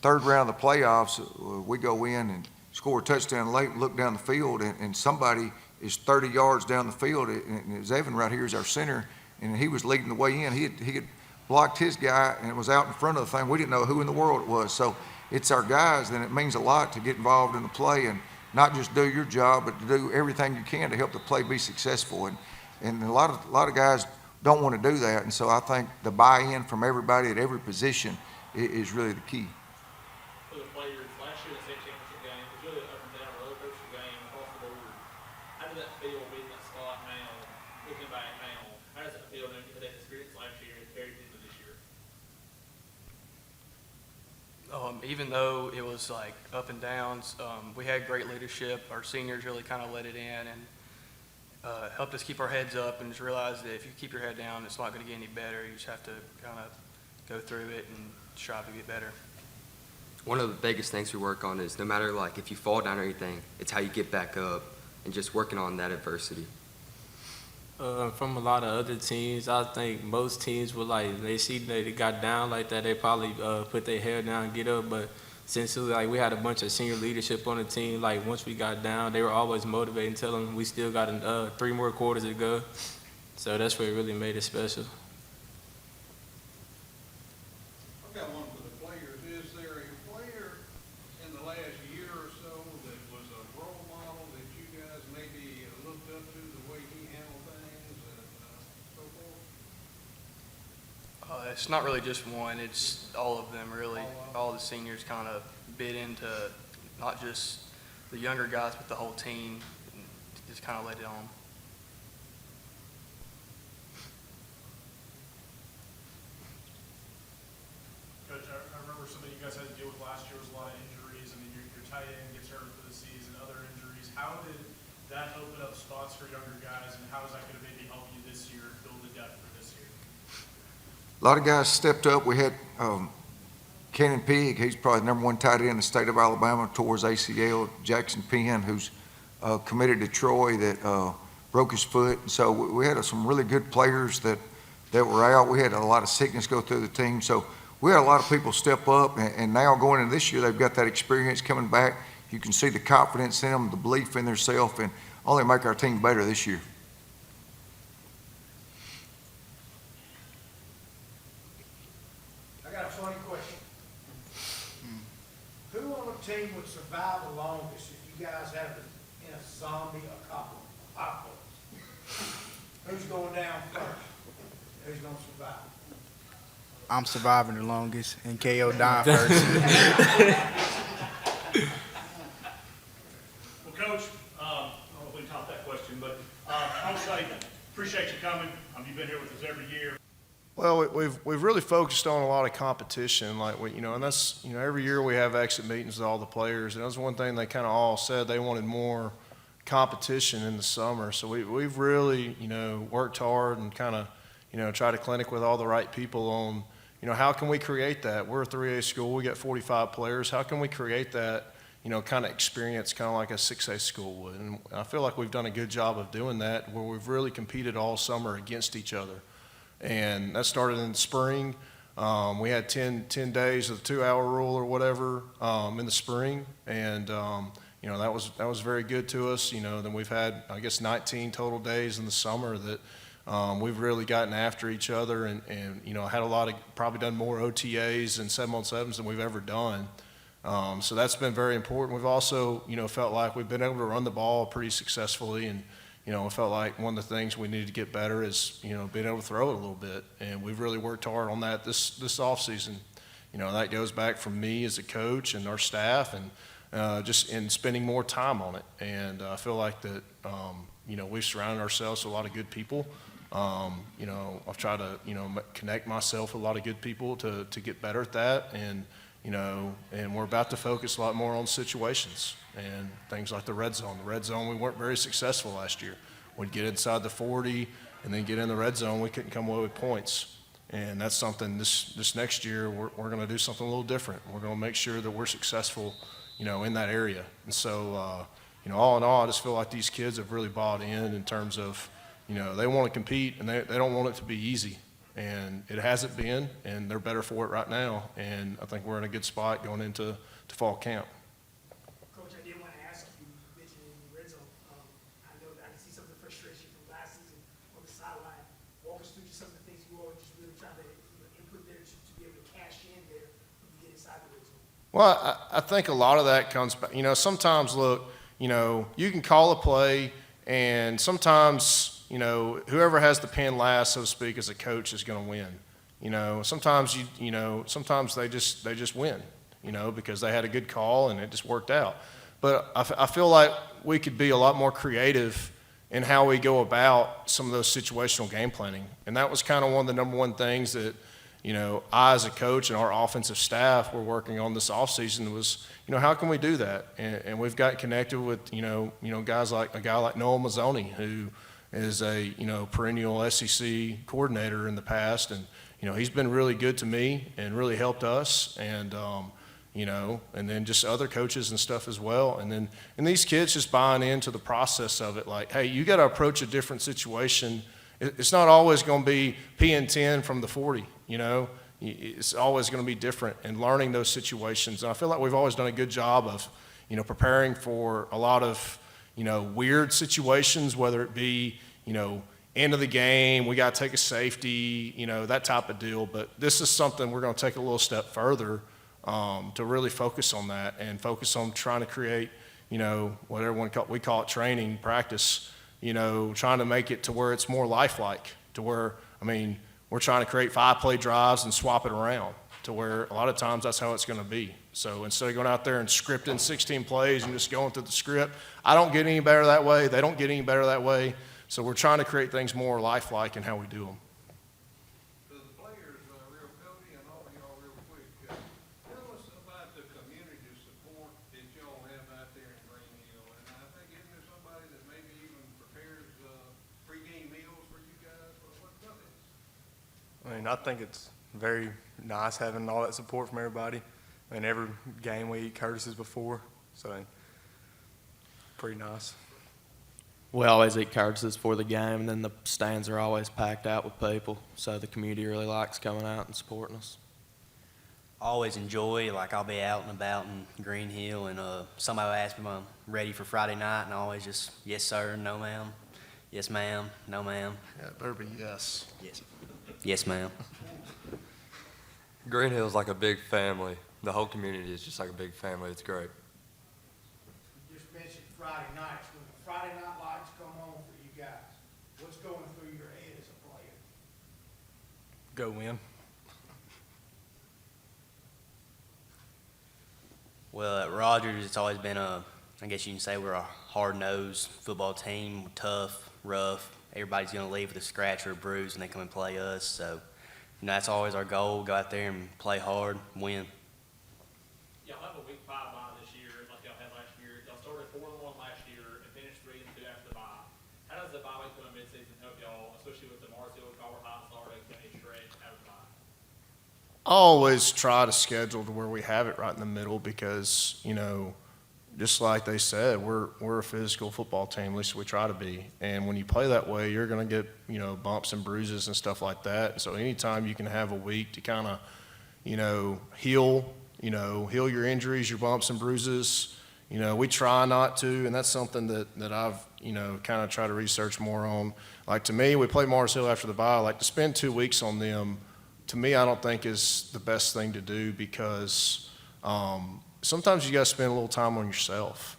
third round of the playoffs. We go in and score a touchdown late and look down the field, and somebody is 30 yards down the field. And it was Evan right here is our center, and he was leading the way in. He had blocked his guy and it was out in front of the thing. We didn't know who in the world it was. So it's our guys, and it means a lot to get involved in the play and not just do your job, but to do everything you can to help the play be successful. And a lot of guys don't want to do that. And so I think the buy-in from everybody at every position is really the key. For the players, last year the state championship game was really up and down roller coaster game across the board. How did that feel being in that spot now, looking back now? How does it feel knowing you had that experience last year and carried into this year? Even though it was like up and downs, we had great leadership. Our seniors really kind of let it in and helped us keep our heads up and just realize that if you keep your head down, it's not going to get any better. You just have to kind of go through it and strive to get better. One of the biggest things we work on is no matter like if you fall down or anything, it's how you get back up and just working on that adversity. From a lot of other teams, I think most teams would they see they got down like that, they probably put their head down and get up. But since we had a bunch of senior leadership on the team, once we got down, they were always motivating, telling them we still got 3 more quarters to go. So that's what really made it special. I've got one for the players. Is there a player in the last year or so that was a role model that you guys maybe looked up to, the way he handled things and so forth? It's not really just one, it's all of them really. All the seniors kind of bid into not just the younger guys, but the whole team, and just kind of let it on. Coach, I remember something you guys had to deal with last year was a lot of injuries. I mean, your tight end gets hurt for the season, other injuries. How did that open up spots for younger guys, and how is that going to maybe help you this year, build the depth for this year? A lot of guys stepped up. We had Cannon Pigg, he's probably the #1 tight end in the state of Alabama, tore his ACL. Jackson Penn, who's committed to Troy, that broke his foot. And so we had some really good players that were out. We had a lot of sickness go through the team. So we had a lot of people step up, and now going into this year, they've got that experience coming back. You can see the confidence in them, the belief in themselves, and only make our team better this year. I got a funny question. Who on the team would survive the longest if you guys have in a zombie apocalypse? Who's going down first? Who's going to survive? I'm surviving the longest, and KO dying first. Well, Coach, I don't know if we can top that question, but I would say appreciate you coming. You've been here with us every year. Well, we've really focused on a lot of competition, and that's, every year we have exit meetings with all the players, and that's one thing they kind of all said they wanted more competition in the summer. So we've really, worked hard and kind of, try to clinic with all the right people on, how can we create that? We're a 3A school, we got 45 players. How can we create that, kind of experience, kind of like a 6A school would? And I feel like we've done a good job of doing that, where we've really competed all summer against each other. And that started in the spring. We had 10 days of the 2-hour rule or whatever in the spring, and that was very good to us. Then we've had, I guess, 19 total days in the summer that we've really gotten after each other, and had a lot of, probably done more OTAs and 7-on-7s than we've ever done. So that's been very important. We've also, felt like we've been able to run the ball pretty successfully, and I felt like one of the things we needed to get better is, being able to throw it a little bit. And we've really worked hard on that this offseason. That goes back from me as a coach and our staff, and just in spending more time on it. And I feel like that, we've surrounded ourselves with a lot of good people. I've tried to, connect myself with a lot of good people to get better at that. And, and we're about to focus a lot more on situations and things like the red zone. The red zone, we weren't very successful last year. We'd get inside the 40 and then get in the red zone, we couldn't come away with points. And that's something this next year, we're going to do something a little different. We're going to make sure that we're successful, in that area. And so, all in all, I just feel like these kids have really bought in terms of, they want to compete, and they don't want it to be easy. And it hasn't been, and they're better for it right now. And I think we're in a good spot going into fall camp. Coach, I did want to ask you, mentioned in the red zone, I know that I can see some of the frustration from last season on the sideline. Walk us through just some of the things you all just really trying to input there to be able to cash in there when you get inside the red zone. Well, I think a lot of that comes back. Sometimes, look, you can call a play, and sometimes, whoever has the pen last, so to speak, as a coach is going to win. Sometimes sometimes they just win, because they had a good call and it just worked out. But I feel like we could be a lot more creative in how we go about some of those situational game planning. And that was kind of one of the number one things that, I as a coach and our offensive staff were working on this offseason was, how can we do that? And we've got connected with, guys like a guy like Noah Mazzoni, who is a, perennial SEC coordinator in the past. And, he's been really good to me and really helped us. And, and then just other coaches and stuff as well. And these kids just buying into the process of it. Like, hey, you got to approach a different situation. It's not always going to be PN10 from the 40, It's always going to be different, and learning those situations. And I feel like we've always done a good job of, preparing for a lot of, weird situations, whether it be, end of the game, we got to take a safety, that type of deal. But this is something we're going to take a little step further to really focus on that and focus on trying to create, what everyone we call it training, practice, trying to make it to where it's more lifelike, to where, we're trying to create 5-play drives and swap it around to where a lot of times that's how it's going to be. So instead of going out there and scripting 16 plays and just going through the script, I don't get any better that way. They don't get any better that way. So we're trying to create things more lifelike in how we do them. To the players, real Cody and all of y'all real quick, tell us about the community support that y'all have out there in Green Hill. And I think isn't there somebody that maybe even prepares pregame meals for you guys? What is? I think it's very nice having all that support from everybody. Every game we eat Curtis's before, so pretty nice. We always eat Curtis's for the game, and then the stands are always packed out with people, so the community really likes coming out and supporting us. always enjoy. Like I'll be out and about in Green Hill, and somebody will ask me if I'm ready for Friday night, and I always just yes sir, no ma'am, yes ma'am, no ma'am. Yeah, it better be yes. Yes, yes ma'am. Green Hill's like a big family. The whole community is just like a big family. It's great. You just mentioned Friday nights. When the Friday night lights come on for you guys, what's going through your head as a player? Go win. Well, at Rogers, it's always been I guess you can say we're a hard-nosed football team, tough, rough. Everybody's going to leave with a scratch or a bruise when they come and play us. So, that's always our goal, go out there and play hard, win. Y'all have a week 5 bye this year, like y'all had last year. Y'all started 4-1 last year and finished 3-2 after the bye. How does the bye week coming mid-season help y'all, especially with the Marshall, Colbert High, Florida, County stretch out of the bye? I always try to schedule to where we have it right in the middle because, just like they said, we're a physical football team, at least we try to be. And when you play that way, you're going to get, bumps and bruises and stuff like that. So anytime you can have a week to kind of, heal your injuries, your bumps and bruises, we try not to. And that's something that I've, kind of try to research more on. Like to me, we play Mars Hill after the bye. Like to spend 2 weeks on them, to me, I don't think is the best thing to do because sometimes you got to spend a little time on yourself.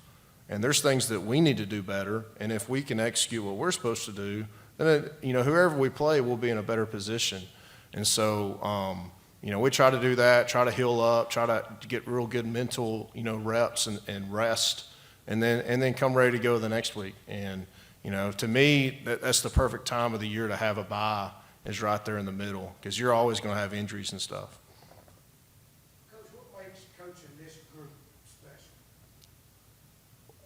And there's things that we need to do better. And if we can execute what we're supposed to do, then, whoever we play will be in a better position. And so, we try to do that, try to heal up, try to get real good mental, reps and rest, and then come ready to go the next week. And, to me, that's the perfect time of the year to have a bye is right there in the middle because you're always going to have injuries and stuff. Coach, what makes coaching this group special?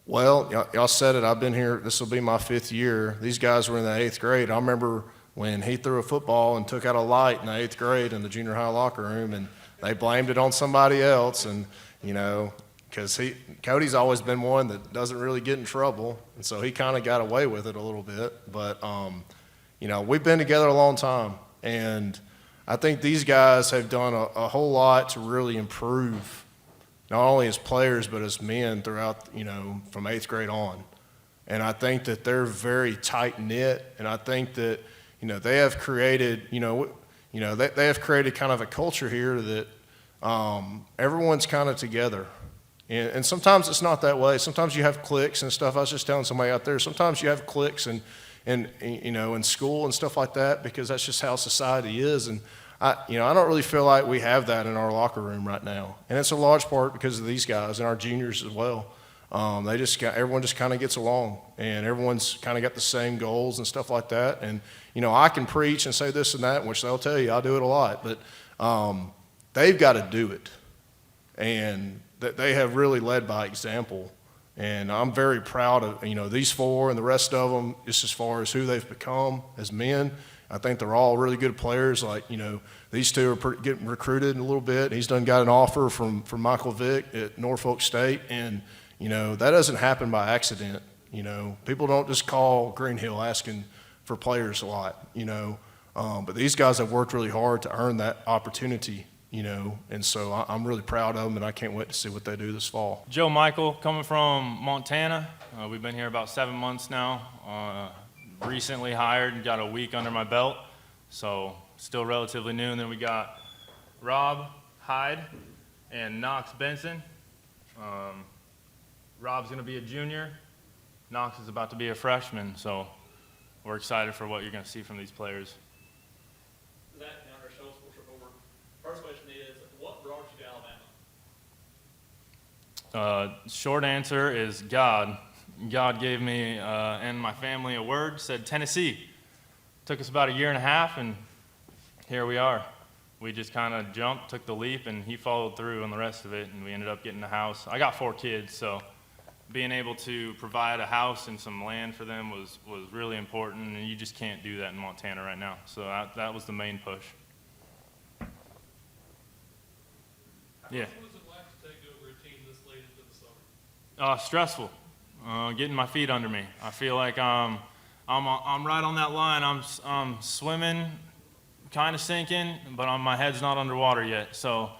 Well, y'all said it. I've been here. This will be my 5th year. These guys were in the 8th grade. I remember when he threw a football and took out a light in the 8th grade in the junior high locker room, and they blamed it on somebody else. And, because Cody's always been one that doesn't really get in trouble, and so he kind of got away with it a little bit. But, we've been together a long time, and I think these guys have done a whole lot to really improve not only as players but as men throughout, from 8th grade on. And I think that they're very tight-knit, and I think that, they have created, they have created kind of a culture here that everyone's kind of together. And sometimes it's not that way. Sometimes you have cliques and stuff. I was just telling somebody out there, sometimes you have cliques and in school and stuff like that because that's just how society is. And I don't really feel like we have that in our locker room right now. And it's a large part because of these guys and our juniors as well. Everyone just kind of gets along, and everyone's kind of got the same goals and stuff like that. And, I can preach and say this and that, which they'll tell you I do it a lot, but they've got to do it. And that they have really led by example. And I'm very proud of, these 4 and the rest of them, just as far as who they've become as men. I think they're all really good players. Like, these 2 are getting recruited a little bit. He's got an offer from Michael Vick at Norfolk State. And, that doesn't happen by accident. People don't just call Green Hill asking for players a lot, but these guys have worked really hard to earn that opportunity, and so I'm really proud of them, and I can't wait to see what they do this fall. Joe Michael, coming from Montana. We've been here about 7 months now. Recently hired and got a week under my belt, so still relatively new. And then we got Rob Hyde and Knox Benson. Rob's going to be a junior. Knox is about to be a freshman, so we're excited for what you're going to see from these players. Zach Younger, Shoals Sports Report. First question is, what brought you to Alabama? Short answer is God. God gave me and my family a word, said Tennessee. Took us about 1.5 years, and here we are. We just kind of jumped, took the leap, and he followed through on the rest of it, and we ended up getting a house. I got 4 kids, so being able to provide a house and some land for them was really important, and you just can't do that in Montana right now. So that was the main push. Yeah. What was it like to take over a team this late into the summer? Stressful. Getting my feet under me. I feel like I'm right on that line. I'm swimming, kind of sinking, but my head's not underwater yet. So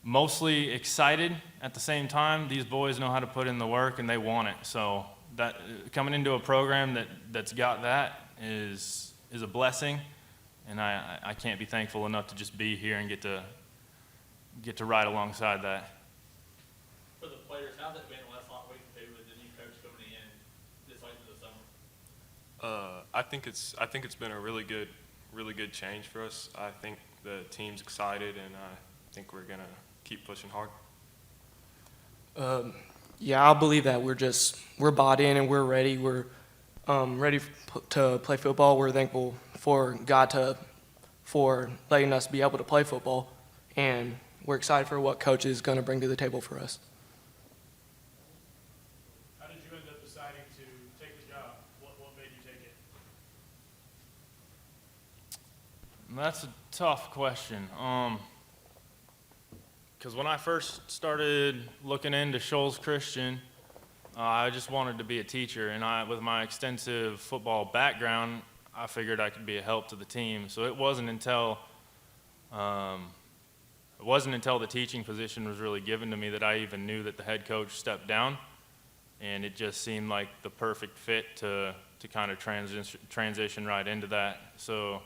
mostly excited at the same time. These boys know how to put in the work and they want it. So that coming into a program that's got that is a blessing, and I can't be thankful enough to just be here and get to ride alongside that. For the players, how's it been the last week or two with the new coach coming in this late in the summer? I think it's been a really good change for us. I think the team's excited, and I think we're gonna keep pushing hard. Yeah, I believe that we're bought in and we're ready. We're ready to play football. We're thankful for God for letting us be able to play football, and we're excited for what coach is going to bring to the table for us. How did you end up deciding to take the job? What made you take it? That's a tough question. Because when I first started looking into Shoals Christian, I just wanted to be a teacher, and with my extensive football background, I figured I could be a help to the team. So it wasn't until the teaching position was really given to me that I even knew that the head coach stepped down, and it just seemed like the perfect fit to kind of transition right into that. So,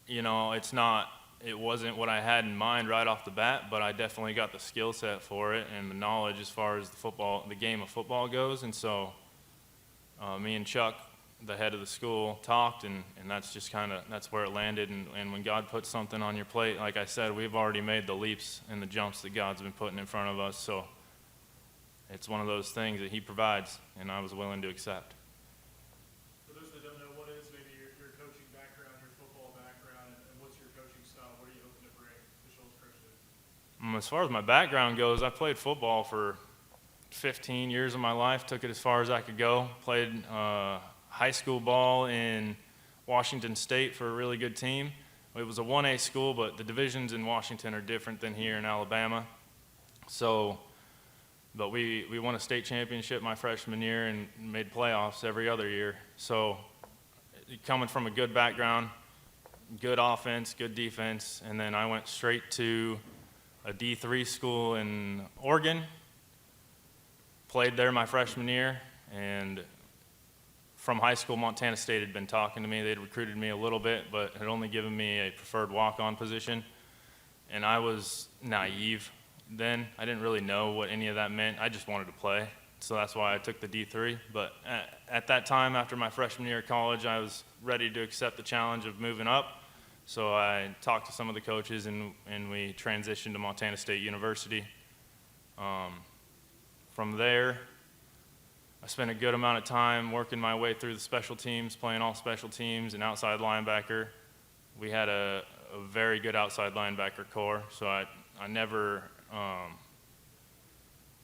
you know, it wasn't what I had in mind right off the bat, but I definitely got the skill set for it and the knowledge as far as the game of football goes. And so me and Chuck, the head of the school, talked, and that's just that's where it landed. And when God puts something on your plate, like I said, we've already made the leaps and the jumps that God's been putting in front of us. So it's one of those things that he provides, and I was willing to accept. For those that don't know, what is maybe your coaching background, your football background, and what's your coaching style? What are you hoping to bring to Shoals Christian? As far as my background goes, I played football for 15 years of my life, took it as far as I could go. Played high school ball in Washington State for a really good team. It was a 1A school, but the divisions in Washington are different than here in Alabama. So, but we won a state championship my freshman year and made playoffs every other year. So coming from a good background, good offense, good defense, and then I went straight to a D3 school in Oregon, played there my freshman year, and from high school, Montana State had been talking to me. They'd recruited me a little bit, but had only given me a preferred walk-on position. And I was naive then. I didn't really know what any of that meant. I just wanted to play. So that's why I took the D3. But at that time, after my freshman year of college, I was ready to accept the challenge of moving up. So I talked to some of the coaches, and we transitioned to Montana State University. From there, I spent a good amount of time working my way through the special teams, playing all special teams and outside linebacker. We had a very good outside linebacker core, so I never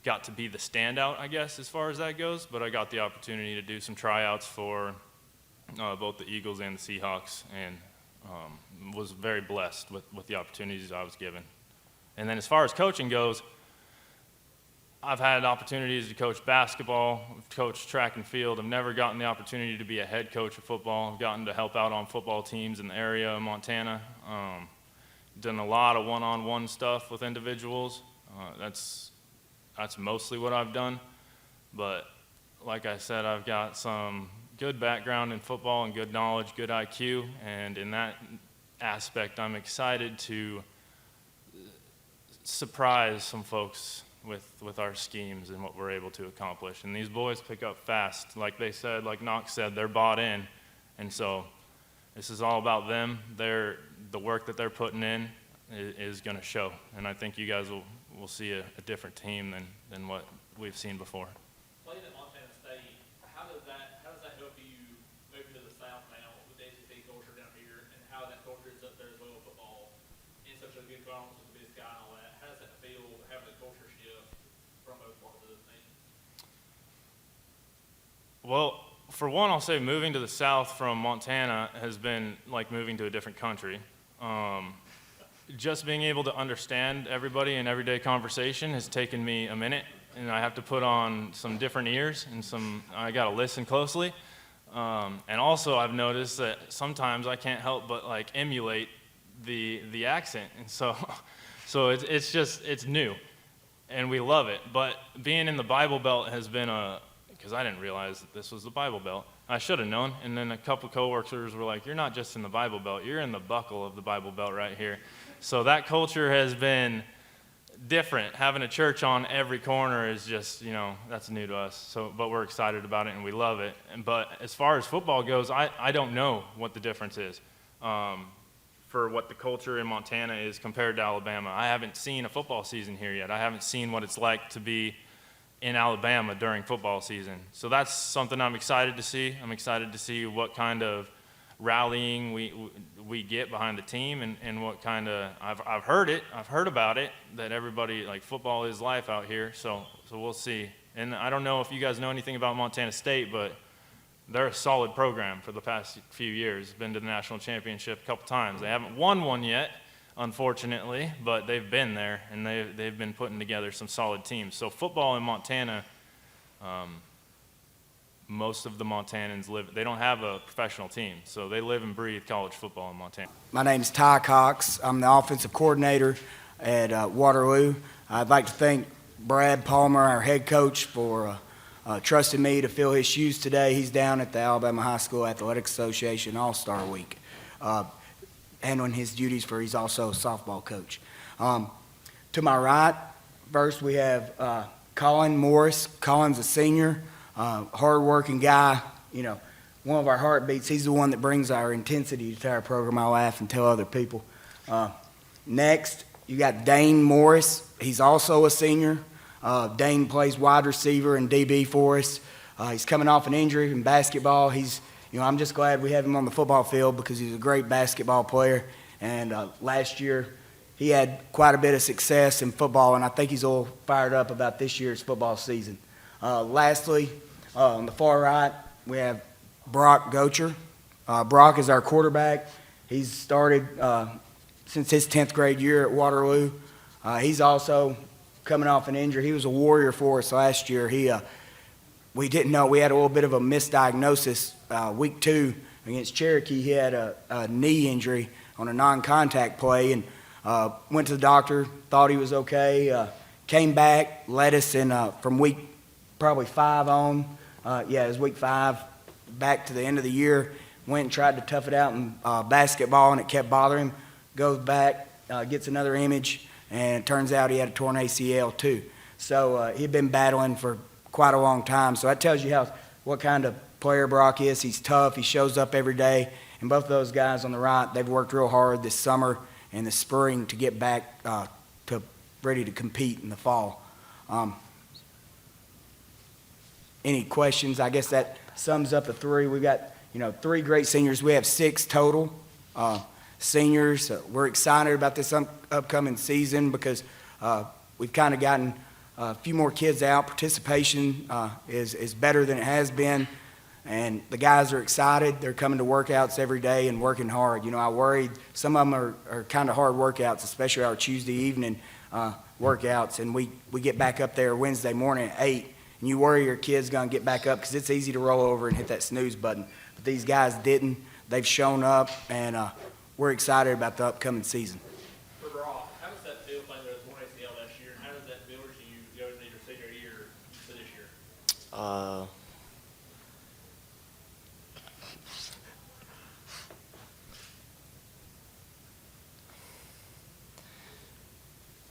got to be the standout, I guess, as far as that goes, but I got the opportunity to do some tryouts for both the Eagles and the Seahawks, and was very blessed with the opportunities I was given. And then as far as coaching goes, I've had opportunities to coach basketball, coach track and field. I've never gotten the opportunity to be a head coach of football. I've gotten to help out on football teams in the area of Montana. Done a lot of one-on-one stuff with individuals. That's mostly what I've done. But like I said, I've got some good background in football and good knowledge, good IQ, and in that aspect, I'm excited to surprise some folks with our schemes and what we're able to accomplish. And these boys pick up fast. Like they said, like Knox said, they're bought in. And so this is all about them. The work that they're putting in is going to show. And I think you guys will see a different team than what we've seen before. Playing at Montana State, how does that help you move to the South now with the SEC culture down here, and how that culture is up there as well, football, in such a good conference with the Big Sky and all that? How does that feel, having the culture shift from both parts of the thing? Well, for one, I'll say moving to the South from Montana has been like moving to a different country. Just being able to understand everybody in everyday conversation has taken me a minute, and I have to put on some different ears and I got to listen closely. And also I've noticed that sometimes I can't help but like emulate the accent. And so So it's new, and we love it. But being in the Bible Belt has been because I didn't realize that this was the Bible Belt. I should have known. And then a couple coworkers were like, "You're not just in the Bible Belt, you're in the buckle of the Bible Belt right here." So that culture has been different. Having a church on every corner is just, that's new to us. So, but we're excited about it and we love it. But as far as football goes, I don't know what the difference is for what the culture in Montana is compared to Alabama. I haven't seen a football season here yet. I haven't seen what it's like to be in Alabama during football season. So that's something I'm excited to see. I'm excited to see what kind of rallying we get behind the team and what kind of I've heard about it, that everybody, like, football is life out here, so we'll see. And I don't know if you guys know anything about Montana State, but they're a solid program for the past few years. Been to the national championship a couple times. They haven't won one yet, unfortunately, but they've been there and they've been putting together some solid teams. So football in Montana, most of the Montanans they don't have a professional team, so they live and breathe college football in Montana. My name's Ty Cox. I'm the offensive coordinator at Waterloo. I'd like to thank Brad Palmer, our head coach, for trusting me to fill his shoes today. He's down at the Alabama High School Athletic Association All-Star Week, handling his duties he's also a softball coach. To my right, first we have Colin Morris. Colin's a senior. Hard-working guy, one of our heartbeats. He's the one that brings our intensity to our program. I laugh and tell other people. Next, you got Dane Morris. He's also a senior. Dane plays wide receiver and DB for us. He's coming off an injury in basketball. I'm just glad we have him on the football field because he's a great basketball player. And last year, he had quite a bit of success in football, and I think he's a little fired up about this year's football season. Lastly, on the far right, we have Brock Gocher. Brock is our quarterback. He's started since his 10th grade year at Waterloo. He's also coming off an injury. He was a Warrior for us last year. We didn't know. We had a little bit of a misdiagnosis. Week 2 against Cherokee, he had a knee injury on a non-contact play and went to the doctor, thought he was okay, came back, led us in from week probably 5 on. It was week 5, back to the end of the year. Went and tried to tough it out in basketball, and it kept bothering him. Goes back, gets another image, and it turns out he had a torn ACL too. So he'd been battling for quite a long time. So that tells you what kind of player Brock is. He's tough. He shows up every day. And both of those guys on the right, they've worked real hard this summer and the spring to get back to ready to compete in the fall. Any questions? I guess that sums up the 3. We've got 3 great seniors. We have 6 total seniors. We're excited about this upcoming season because we've kind of gotten a few more kids out. Participation is better than it has been, and the guys are excited. They're coming to workouts every day and working hard. I worried some of them are kind of hard workouts, especially our Tuesday evening workouts, and we get back up there Wednesday morning at 8. And you worry your kid's going to get back up because it's easy to roll over and hit that snooze button. But these guys didn't. They've shown up, and we're excited about the upcoming season. For Brock, how does that feel playing with one ACL last year, and how does that feel as you go into your senior year to this year?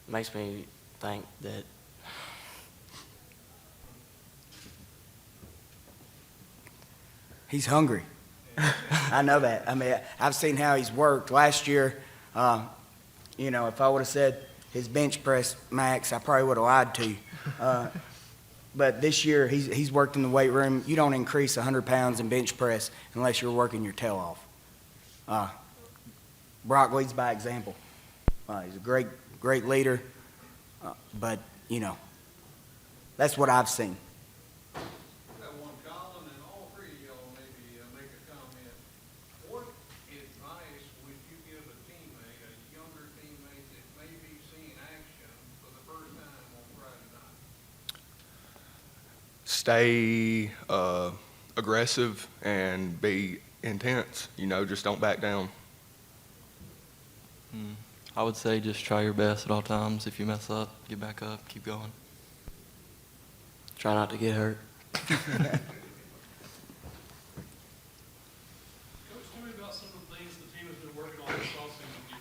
Makes me think that he's hungry. I know that. I mean, I've seen how he's worked. Last year, if I would have said his bench press max, I probably would have lied to you. But this year, he's worked in the weight room. You don't increase 100 pounds in bench press unless you're working your tail off. Brock leads by example. He's a great leader. But that's what I've seen. Stay aggressive and be intense. Just don't back down. I would say just try your best at all times. If you mess up, get back up, keep going. Try not to get hurt. Coach, tell me about some of the things the team has been working on this offseason to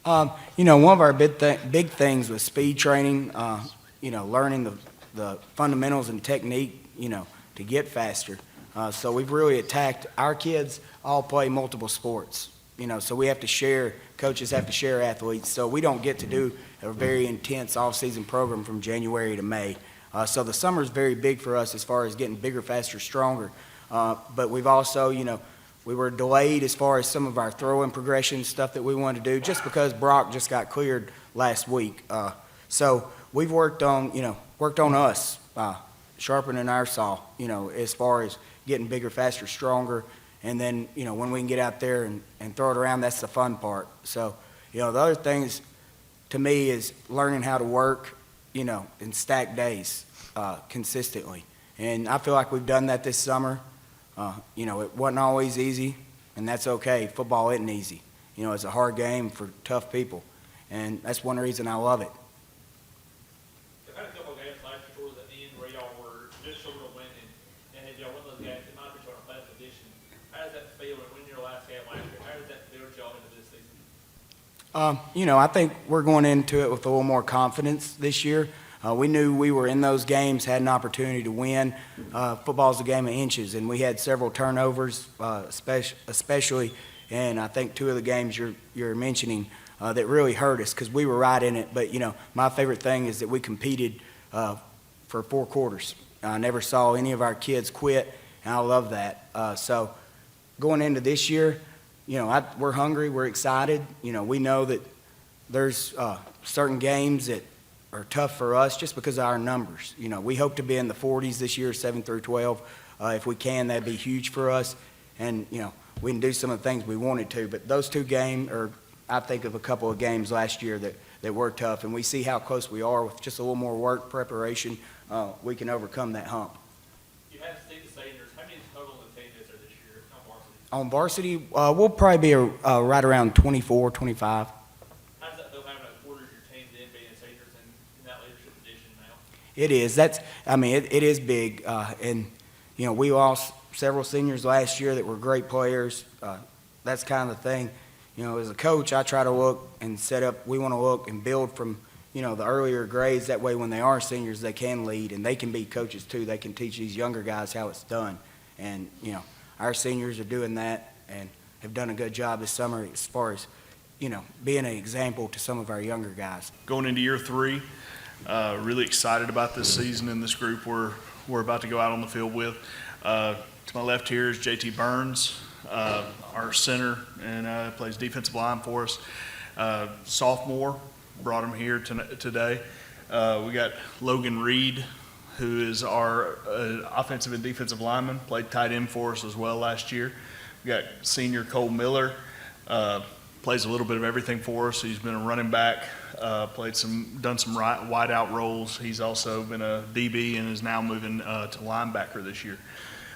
get ready. You know, one of our big things was speed training, you know, learning the fundamentals and technique, you know, to get faster. So we've really attacked, our kids all play multiple sports, you know, so we have to share, coaches have to share athletes. So we don't get to do a very intense off-season program from January to May. So the summer is very big for us as far as getting bigger, faster, stronger. But we've also, you know, we were delayed as far as some of our throwing progression stuff that we wanted to do just because Brock just got cleared last week. So we've worked on, you know, us, sharpening our saw, you know, as far as getting bigger, faster, stronger. And then, you know, when we can get out there and throw it around, that's the fun part. So, you know, the other things to me is learning how to work, you know, in stacked days consistently. And I feel like we've done that this summer. You know, it wasn't always easy, and that's okay. Football isn't easy. You know, it's a hard game for tough people, and that's one reason I love it. I've had a couple of games last year towards the end where y'all were just short of winning, and if y'all win those games, it might be short of playoff position. How does that feel when winning your last game last year? How does that feel with y'all into this season? You know, I think we're going into it with a little more confidence this year. We knew we were in those games, had an opportunity to win. Football's a game of inches, and we had several turnovers, especially, and I think two of the games you're mentioning that really hurt us because we were right in it. But, you know, my favorite thing is that we competed for 4 quarters. I never saw any of our kids quit, and I love that. So going into this year, you know, we're hungry, we're excited. You know, we know that there's certain games that are tough for us just because of our numbers. You know, we hope to be in the 40s this year, 7 through 12. If we can, that'd be huge for us. And, you know, we can do some of the things we wanted to. But those 2 games, or I think of a couple of games last year that were tough, and we see how close we are with just a little more work, preparation, we can overcome that hump. You have six seniors. How many total in the team is there this year On varsity, we'll probably be right around 24, 25. How does that feel having a quarter of your team then being seniors in that leadership position now? It is. It is big. And, you know, we lost several seniors last year that were great players. That's kind of the thing. You know, as a coach, I try to look and set up, we want to look and build from, you know, the earlier grades. That way when they are seniors, they can lead and they can be coaches too. They can teach these younger guys how it's done. And, you know, our seniors are doing that and have done a good job this summer as far as, you know, being an example to some of our younger guys. Going into year 3, really excited about this season and this group we're about to go out on the field with. To my left here is JT Burns, our center, and plays defensive line for us. Sophomore, brought him here today. We got Logan Reed, who is our offensive and defensive lineman, played tight end for us as well last year. We got senior Cole Miller, plays a little bit of everything for us. He's been a running back, done some wide out roles. He's also been a DB and is now moving to linebacker this year.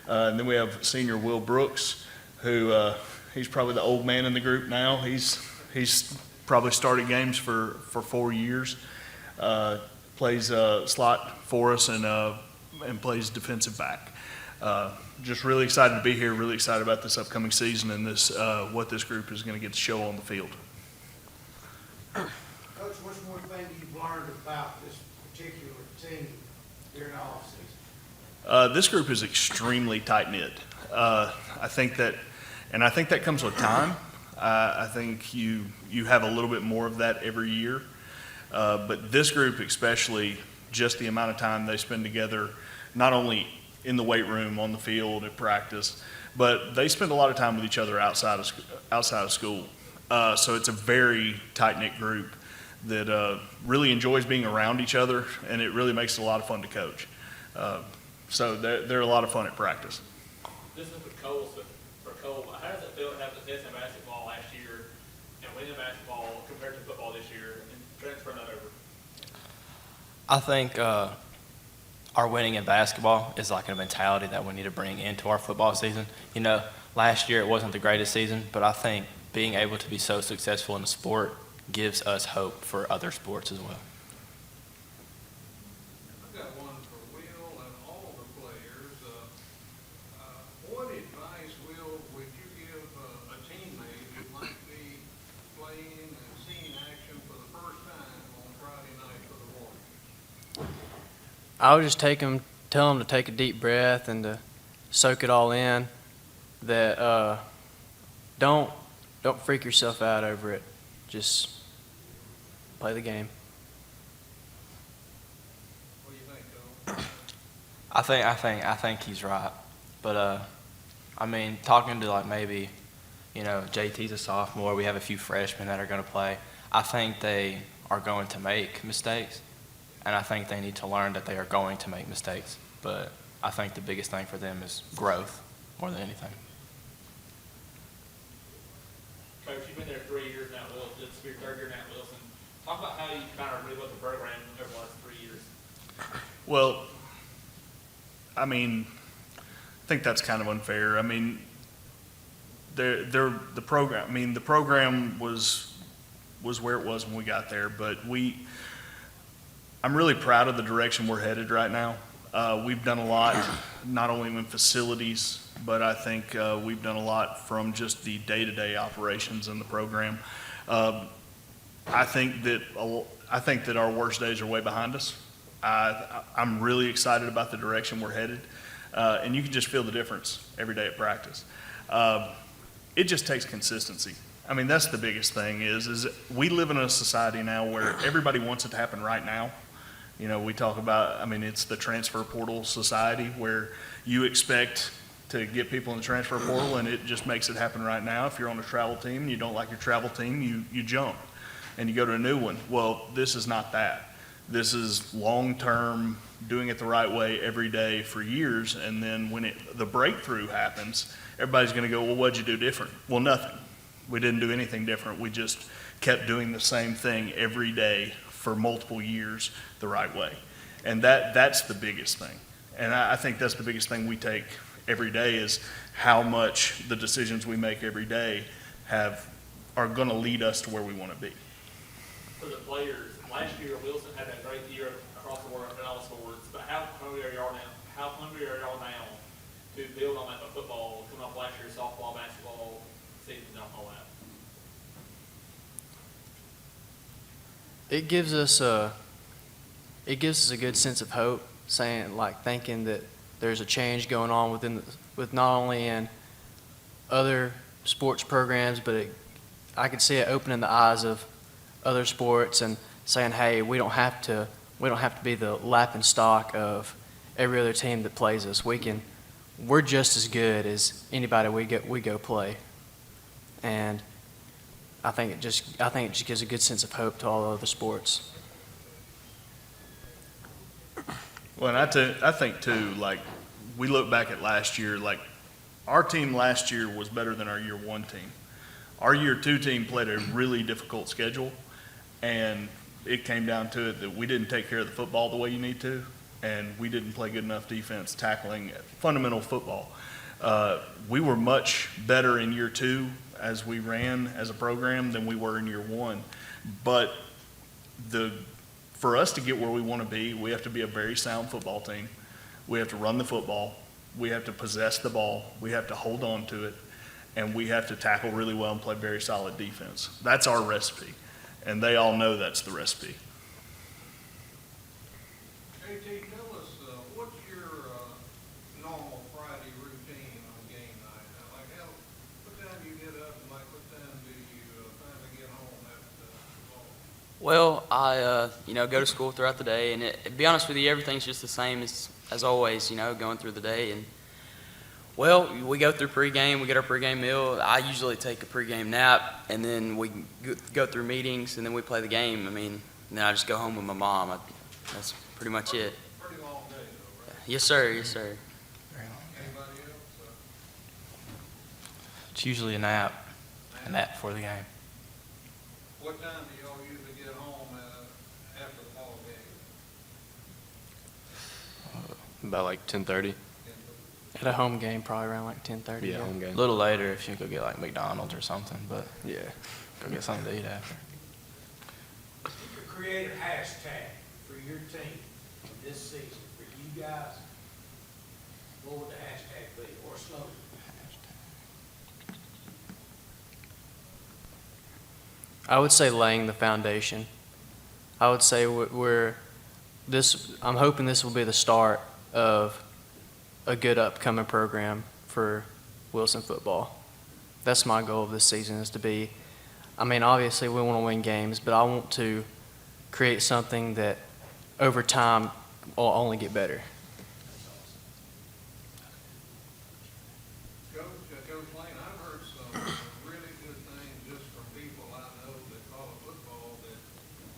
And then we have senior Will Brooks, who he's probably the old man in the group now. He's probably started games for 4 years. Plays slot for us and plays defensive back. Just really excited to be here. Really excited about this upcoming season and what this group is going to get to show on the field. Coach, what's one thing you've learned about this particular team during the offseason? This group is extremely tight-knit. I think that comes with time. I think you have a little bit more of that every year. But this group especially, just the amount of time they spend together, not only in the weight room, on the field, at practice, but they spend a lot of time with each other outside of school. So it's a very tight-knit group that really enjoys being around each other, and it really makes it a lot of fun to coach. So they're a lot of fun at practice. This is for Cole. So for Cole, how does it feel to have success in basketball last year and winning basketball compared to football this year and transferring that over? I think our winning in basketball is like a mentality that we need to bring into our football season. You know, last year it wasn't the greatest season, but I think being able to be so successful in the sport gives us hope for other sports as well. I've got one for Will and all the players. What advice, Will, would you give a teammate who might be playing and seeing action for the first time on Friday night for the Warriors? I would just tell them to take a deep breath and to soak it all in. That don't freak yourself out over it. Just play the game. What do you think, Cole? I think he's right. But I mean, talking to like maybe, JT's a sophomore. We have a few freshmen that are going to play. I think they are going to make mistakes, and I think they need to learn that they are going to make mistakes. But I think the biggest thing for them is growth more than anything. Coach, you've been there 3 years now, Wilson. It's your third year now, Wilson. Talk about how you kind of rebuilt the program over the last 3 years. Well, I mean, I think that's kind of unfair. I mean, the program. I mean, the program was where it was when we got there, but I'm really proud of the direction we're headed right now. We've done a lot, not only in facilities, but I think we've done a lot from just the day-to-day operations in the program. I think that our worst days are way behind us. I'm really excited about the direction we're headed, and you can just feel the difference every day at practice. It just takes consistency. I mean, that's the biggest thing is we live in a society now where everybody wants it to happen right now. We talk about, I mean, it's the transfer portal society where you expect to get people in the transfer portal and it just makes it happen right now. If you're on a travel team and you don't like your travel team, you jump and you go to a new one. Well, this is not that. This is long-term, doing it the right way every day for years, and then when the breakthrough happens, everybody's going to go, well, what'd you do different? Well, nothing. We didn't do anything different. We just kept doing the same thing every day for multiple years the right way. And that's the biggest thing. And I think that's the biggest thing we take every day is how much the decisions we make every day are going to lead us to where we want to be. For the players, last year Wilson had that great year across the board in all sports, but how hungry are y'all now? How hungry are y'all now to build on that football, coming off last year's softball, basketball season, and all that? It gives us a good sense of hope, thinking that there's a change going on with not only in other sports programs, but I could see it opening the eyes of other sports and saying, hey, we don't have to be the laughing stock of every other team that plays us. We're just as good as anybody we go play, and I think it just gives a good sense of hope to all other sports. Well, and I think too, like, we look back at last year, like, our team last year was better than our year one team. Our year two team played a really difficult schedule, and it came down to it that we didn't take care of the football the way you need to, and we didn't play good enough defense tackling fundamental football. We were much better in year two as we ran as a program than we were in year one. But for us to get where we want to be, we have to be a very sound football team. We have to run the football. We have to possess the ball. We have to hold on to it. And we have to tackle really well and play very solid defense. That's our recipe. And they all know that's the recipe. JT, tell us, what's your normal Friday routine on game night? What time do you get up and what time do you finally get home after ball? Well, I go to school throughout the day, and to be honest with you, everything's just the same as always, going through the day. And well, we go through pregame, we get our pregame meal. I usually take a pregame nap, and then we go through meetings, and then we play the game. And then I just go home with my mom. That's pretty much it. Pretty long day though, right? Yes, sir. Yes, sir. Anybody else? It's usually a nap before the game. What time do y'all usually get home after the ball game? About like 10:30. At a home game, probably around like 10:30. Yeah, home game. A little later if you go get like McDonald's or something, but Yeah. go get something to eat after. create a hashtag for your team this season, for you guys, what would the hashtag be, or slogan? I would say laying the foundation. I would say I'm hoping this will be the start of a good upcoming program for Wilson football. That's my goal of this season, is to be, obviously we want to win games, but I want to create something that over time will only get better. Coach Lane, I've heard some really good things just from people I know that follow football, that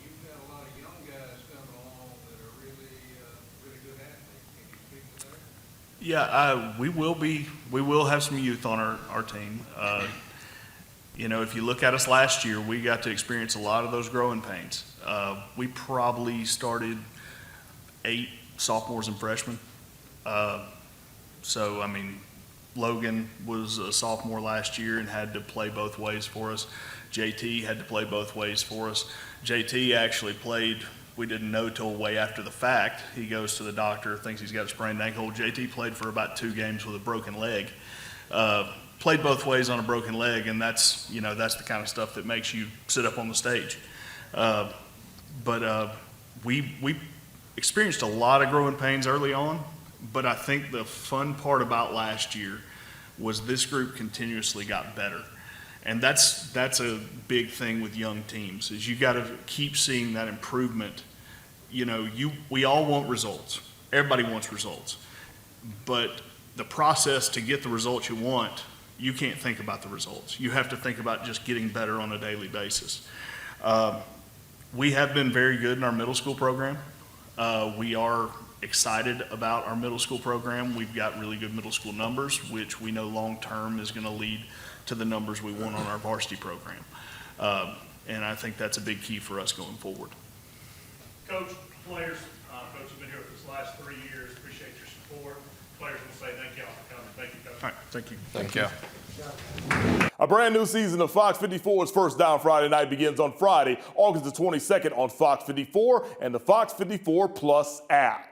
you've got a lot of young guys coming along that are really good athletes. Can you speak to that? Yeah, we will have some youth on our team. If you look at us last year, we got to experience a lot of those growing pains. We probably started 8 sophomores and freshmen. Logan was a sophomore last year and had to play both ways for us. JT had to play both ways for us. JT actually played, we didn't know till way after the fact. He goes to the doctor, thinks he's got a sprained ankle. JT played for about 2 games with a broken leg. Played both ways on a broken leg, and that's the kind of stuff that makes you sit up on the stage. We experienced a lot of growing pains early on, but I think the fun part about last year was this group continuously got better. And that's a big thing with young teams, is you got to keep seeing that improvement. We all want results. Everybody wants results. But the process to get the results you want, you can't think about the results. You have to think about just getting better on a daily basis. We have been very good in our middle school program. We are excited about our middle school program. We've got really good middle school numbers, which we know long-term is going to lead to the numbers we want on our varsity program. And I think that's a big key for us going forward. Coach, players, Coach, you've been here for this last 3 years. Appreciate your support. Players will say thank y'all for coming. Thank you, Coach. All right, thank you. Thank you. A brand new season of Fox 54's First Down Friday Night begins on Friday, August the 22nd on Fox 54 and the Fox 54 Plus app.